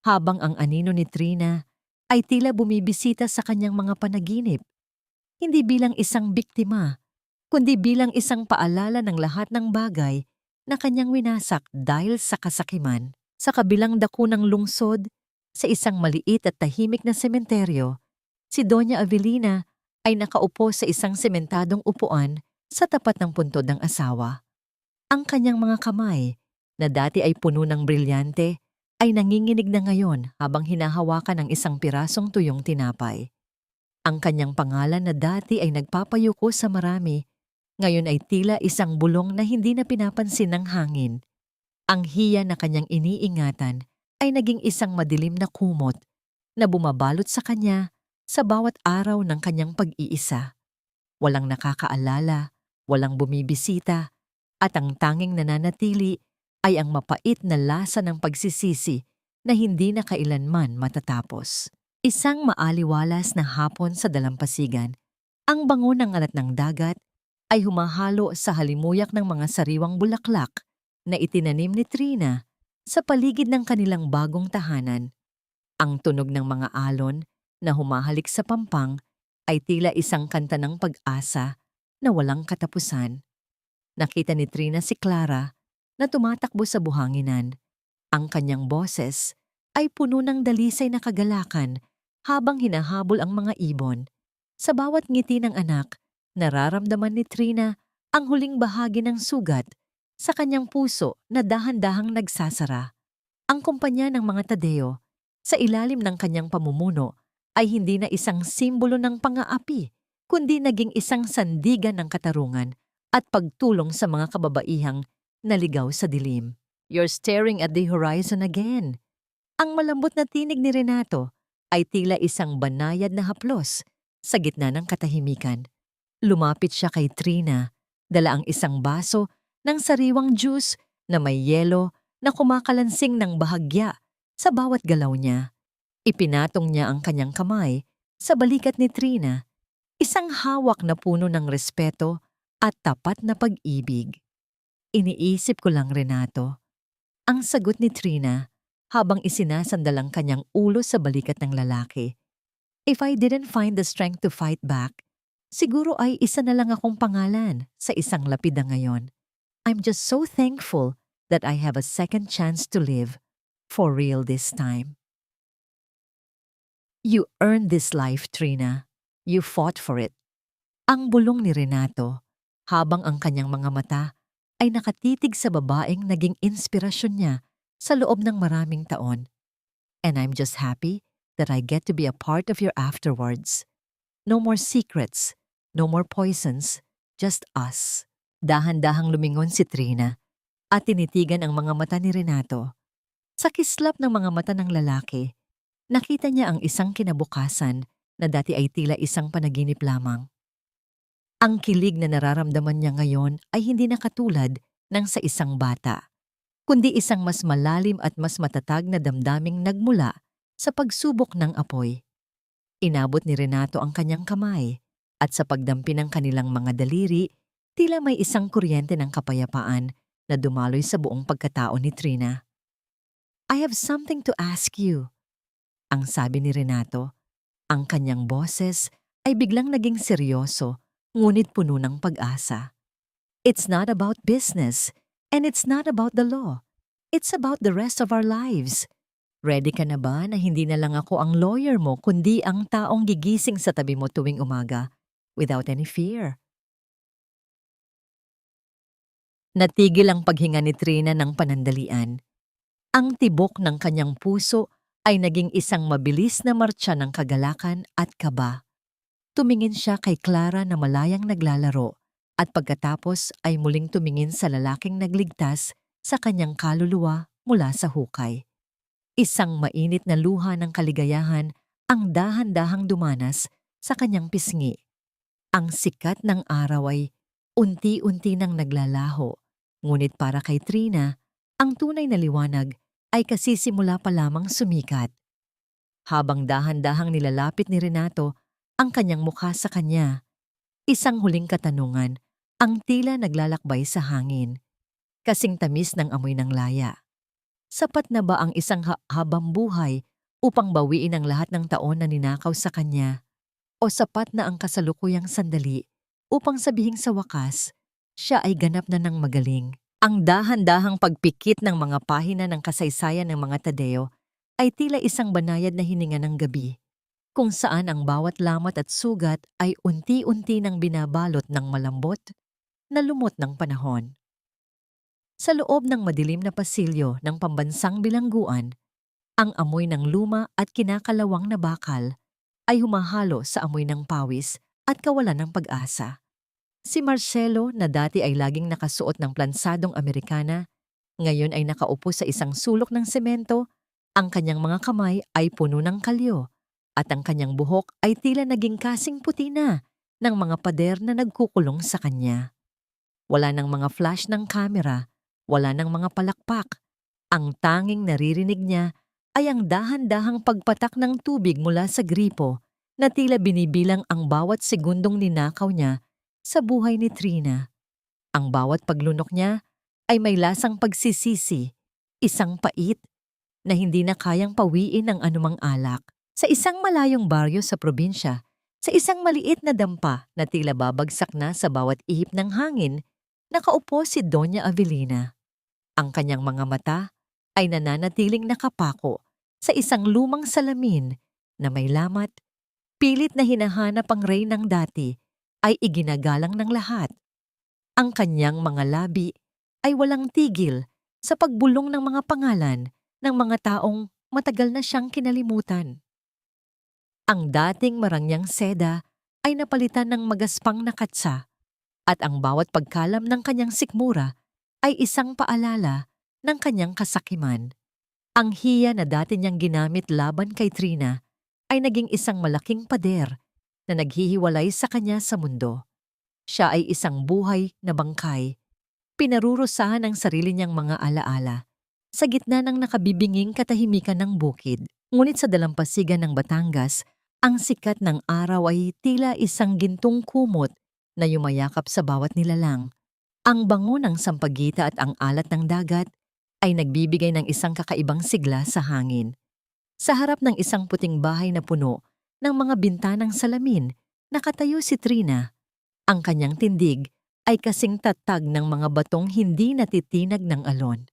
Speaker 1: habang ang anino ni Trina ay tila bumibisita sa kanyang mga panaginip, hindi bilang isang biktima, kundi bilang isang paalala ng lahat ng bagay na kanyang winasak dahil sa kasakiman. Sa kabilang dako ng lungsod, sa isang maliit at tahimik na sementeryo, si Doña Avelina ay nakaupo sa isang sementadong upuan sa tapat ng puntod ng asawa. Ang kanyang mga kamay, na dati ay puno ng brilyante, ay nanginginig na ngayon habang hinahawakan ng isang pirasong tuyong tinapay. Ang kanyang pangalan na dati ay nagpapayuko sa marami, ngayon ay tila isang bulong na hindi na pinapansin ng hangin. Ang hiya na kanyang iniingatan ay naging isang madilim na kumot na bumabalot sa kanya sa bawat araw ng kanyang pag-iisa. Walang nakakaalala, walang bumibisita, at ang tanging nananatili ay ang mapait na lasa ng pagsisisi na hindi na kailanman matatapos. Isang maaliwalas na hapon sa dalampasigan, ang bango ng alat ng dagat ay humahalo sa halimuyak ng mga sariwang bulaklak na itinanim ni Trina sa paligid ng kanilang bagong tahanan. Ang tunog ng mga alon na humahalik sa pampang ay tila isang kanta ng pag-asa na walang katapusan. Nakita ni Trina si Clara na tumatakbo sa buhanginan. Ang kanyang boses ay puno ng dalisay na kagalakan habang hinahabol ang mga ibon. Sa bawat ngiti ng anak, nararamdaman ni Trina ang huling bahagi ng sugat sa kanyang puso na dahan-dahang nagsasara. Ang kumpanya ng mga Tadeo sa ilalim ng kanyang pamumuno ay hindi na isang simbolo ng pang-aapi, kundi naging isang sandigan ng katarungan at pagtulong sa mga kababaihang naligaw sa dilim. You're staring at the horizon again. Ang malambot na tinig ni Renato ay tila isang banayad na haplos sa gitna ng katahimikan. Lumapit siya kay Trina, dala ang isang baso ng sariwang juice na may yelo na kumakalansing ng bahagya sa bawat galaw niya. Ipinatong niya ang kanyang kamay sa balikat ni Trina, isang hawak na puno ng respeto at tapat na pag-ibig. Iniisip ko lang, Renato, ang sagot ni Trina habang isinasandal ang kanyang ulo sa balikat ng lalaki. If I didn't find the strength to fight back, siguro ay isa na lang akong pangalan sa isang lapida ngayon. I'm just so thankful that I have a second chance to live for real this time. You earned this life, Trina. You fought for it. Ang bulong ni Renato habang ang kanyang mga mata ay nakatitig sa babaeng naging inspirasyon niya sa loob ng maraming taon. And I'm just happy that I get to be a part of your afterwards. No more secrets, no more poisons, just us. Dahan-dahang lumingon si Trina at tinitigan ang mga mata ni Renato. Sa kislap ng mga mata ng lalaki, nakita niya ang isang kinabukasan na dati ay tila isang panaginip lamang. Ang kilig na nararamdaman niya ngayon ay hindi na katulad ng sa isang bata, kundi isang mas malalim at mas matatag na damdaming nagmula sa pagsubok ng apoy. Inabot ni Renato ang kanyang kamay at sa pagdampi ng kanilang mga daliri, tila may isang kuryente ng kapayapaan na dumaloy sa buong pagkatao ni Trina. "I have something to ask you," ang sabi ni Renato. Ang kanyang boses ay biglang naging seryoso, ngunit puno ng pag-asa. "It's not about business, and it's not about the law. It's about the rest of our lives. Ready ka na ba na hindi na lang ako ang lawyer mo kundi ang taong gigising sa tabi mo tuwing umaga without any fear?" Natigil ang paghinga ni Trina ng panandalian. Ang tibok ng kanyang puso ay naging isang mabilis na martsa ng kagalakan at kaba. Tumingin siya kay Clara na malayang naglalaro at pagkatapos ay muling tumingin sa lalaking nagligtas sa kanyang kaluluwa mula sa hukay. Isang mainit na luha ng kaligayahan ang dahan-dahang dumanas sa kanyang pisngi. Ang sikat ng araw ay unti-unti nang naglalaho, ngunit para kay Trina, ang tunay na liwanag ay kasisimula pa lamang sumikat. Habang dahan-dahang nilalapit ni Renato ang kanyang mukha sa kanya, isang huling katanungan ang tila naglalakbay sa hangin, kasing tamis ng amoy ng laya. Sapat na ba ang isang habang buhay upang bawiin ang lahat ng taon na ninakaw sa kanya? O sapat na ang kasalukuyang sandali upang sabihin sa wakas, siya ay ganap na ng magaling? Ang dahan-dahang pagpikit ng mga pahina ng kasaysayan ng mga Tadeo ay tila isang banayad na hininga ng gabi, kung saan ang bawat lamat at sugat ay unti-unti nang binabalot ng malambot na lumot ng panahon. Sa loob ng madilim na pasilyo ng pambansang bilangguan, ang amoy ng luma at kinakalawang na bakal ay humahalo sa amoy ng pawis at kawalan ng pag-asa. Si Marcelo na dati ay laging nakasuot ng plansadong Amerikana, ngayon ay nakaupo sa isang sulok ng semento, ang kanyang mga kamay ay puno ng kalyo at ang kanyang buhok ay tila naging kasing puti na ng mga pader na nagkukulong sa kanya. Wala ng mga flash ng kamera, wala ng mga palakpak. Ang tanging naririnig niya ay ang dahan-dahang pagpatak ng tubig mula sa gripo na tila binibilang ang bawat segundong ninakaw niya sa buhay ni Trina. Ang bawat paglunok niya ay may lasang pagsisisi, isang pait na hindi na kayang pawiin ng anumang alak. Sa isang malayong baryo sa probinsya, sa isang maliit na dampa na tila babagsak na sa bawat ihip ng hangin, nakaupo si Doña Avelina. Ang kanyang mga mata ay nananatiling nakapako sa isang lumang salamin na may lamat, pilit na hinahanap ang reynang dati ay iginagalang ng lahat. Ang kanyang mga labi ay walang tigil sa pagbulong ng mga pangalan ng mga taong matagal na siyang kinalimutan. Ang dating marangyang seda ay napalitan ng magaspang na katsa at ang bawat pagkalam ng kanyang sikmura ay isang paalala ng kanyang kasakiman. Ang hiya na dati niyang ginamit laban kay Trina ay naging isang malaking pader na naghihiwalay sa kanya sa mundo. Siya ay isang buhay na bangkay, pinarurusahan ng sarili niyang mga alaala sa gitna ng nakabibinging katahimikan ng bukid. Ngunit sa dalampasigan ng Batangas, ang sikat ng araw ay tila isang gintong kumot na yumayakap sa bawat nilalang. Ang bango ng sampagita at ang alat ng dagat ay nagbibigay ng isang kakaibang sigla sa hangin. Sa harap ng isang puting bahay na puno ng mga bintanang salamin, nakatayo si Trina. Ang kanyang tindig ay kasing tatag ng mga batong hindi natitinag ng alon.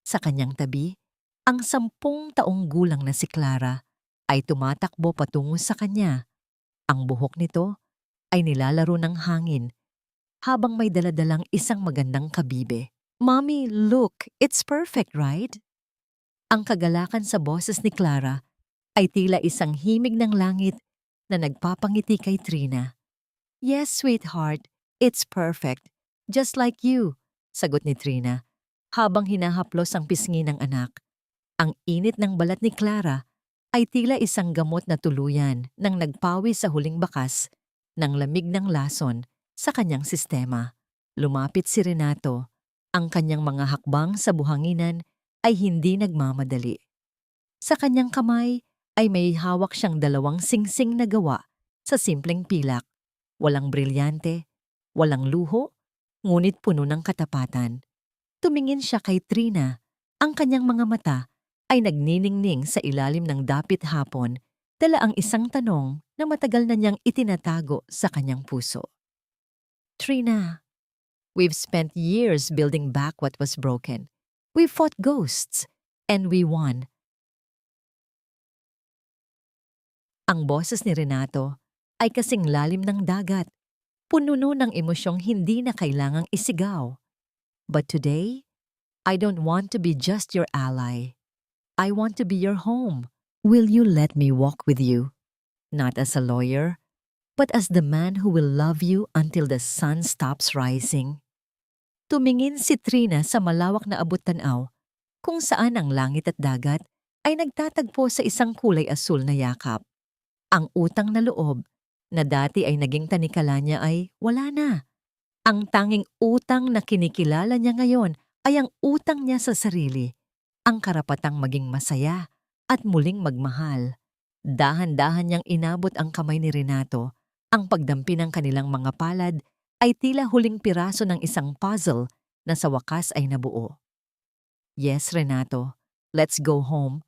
Speaker 1: Sa kanyang tabi, ang 10 taong gulang na si Clara ay tumatakbo patungo sa kanya. Ang buhok nito ay nilalaro ng hangin habang may daladalang isang magandang kabibe. "Mommy, look, it's perfect, right?" Ang kagalakan sa boses ni Clara ay tila isang himig ng langit na nagpapangiti kay Trina. "Yes, sweetheart, it's perfect. Just like you," sagot ni Trina habang hinahaplos ang pisngi ng anak. Ang init ng balat ni Clara ay tila isang gamot na tuluyan nang nagpawi sa huling bakas ng lamig ng lason sa kanyang sistema. Lumapit si Renato Ang kanyang mga hakbang sa buhanginan ay hindi nagmamadali. Sa kanyang kamay ay may hawak siyang dalawang singsing na gawa sa simpleng pilak. Walang brilyante, walang luho, ngunit puno ng katapatan. Tumingin siya kay Trina. Ang kanyang mga mata ay nagniningning sa ilalim ng dapit hapon, dala ang isang tanong na matagal na niyang itinatago sa kanyang puso. Trina, we've spent years building back what was broken. We fought ghosts, and we won. Ang boses ni Renato ay kasing lalim ng dagat, puno ng emosyong hindi na kailangang isigaw. But today, I don't want to be just your ally. I want to be your home. Will you let me walk with you? Not as a lawyer, but as the man who will love you until the sun stops rising. Tumingin si Trina sa malawak na abot-tanaw, kung saan ang langit at dagat ay nagtatagpo sa isang kulay asul na yakap. Ang utang na loob na dati ay naging tanikala niya ay wala na. Ang tanging utang na kinikilala niya ngayon ay ang utang niya sa sarili, ang karapatang maging masaya at muling magmahal. Dahan-dahan niyang inabot ang kamay ni Renato. Ang pagdampi ng kanilang mga palad ay tila huling piraso ng isang puzzle na sa wakas ay nabuo. Yes, Renato, let's go home.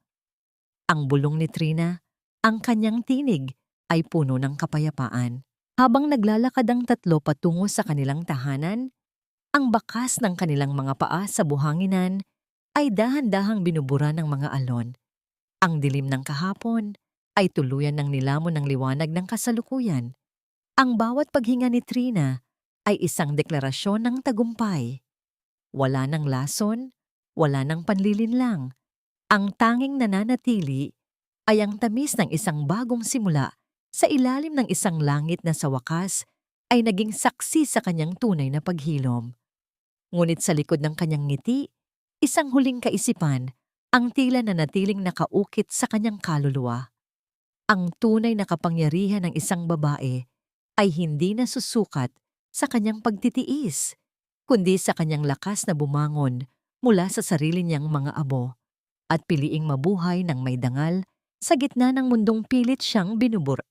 Speaker 1: Ang bulong ni Trina, ang kanyang tinig ay puno ng kapayapaan. Habang naglalakad ang tatlo patungo sa kanilang tahanan, ang bakas ng kanilang mga paa sa buhanginan ay dahan-dahang binubura ng mga alon. Ang dilim ng kahapon ay tuluyan ng nilamon ng liwanag ng kasalukuyan. Ang bawat paghinga ni Trina ay isang deklarasyon ng tagumpay. Wala ng lason, wala ng panlilinlang. Ang tanging nananatili ay ang tamis ng isang bagong simula sa ilalim ng isang langit na sa wakas ay naging saksi sa kanyang tunay na paghilom. Ngunit sa likod ng kanyang ngiti, isang huling kaisipan, ang tila na natiling nakaukit sa kanyang kaluluwa. Ang tunay na kapangyarihan ng isang babae ay hindi nasusukat sa kanyang pagtitiis, kundi sa kanyang lakas na bumangon mula sa sarili niyang mga abo at piliing mabuhay ng may dangal sa gitna ng mundong pilit siyang binubura.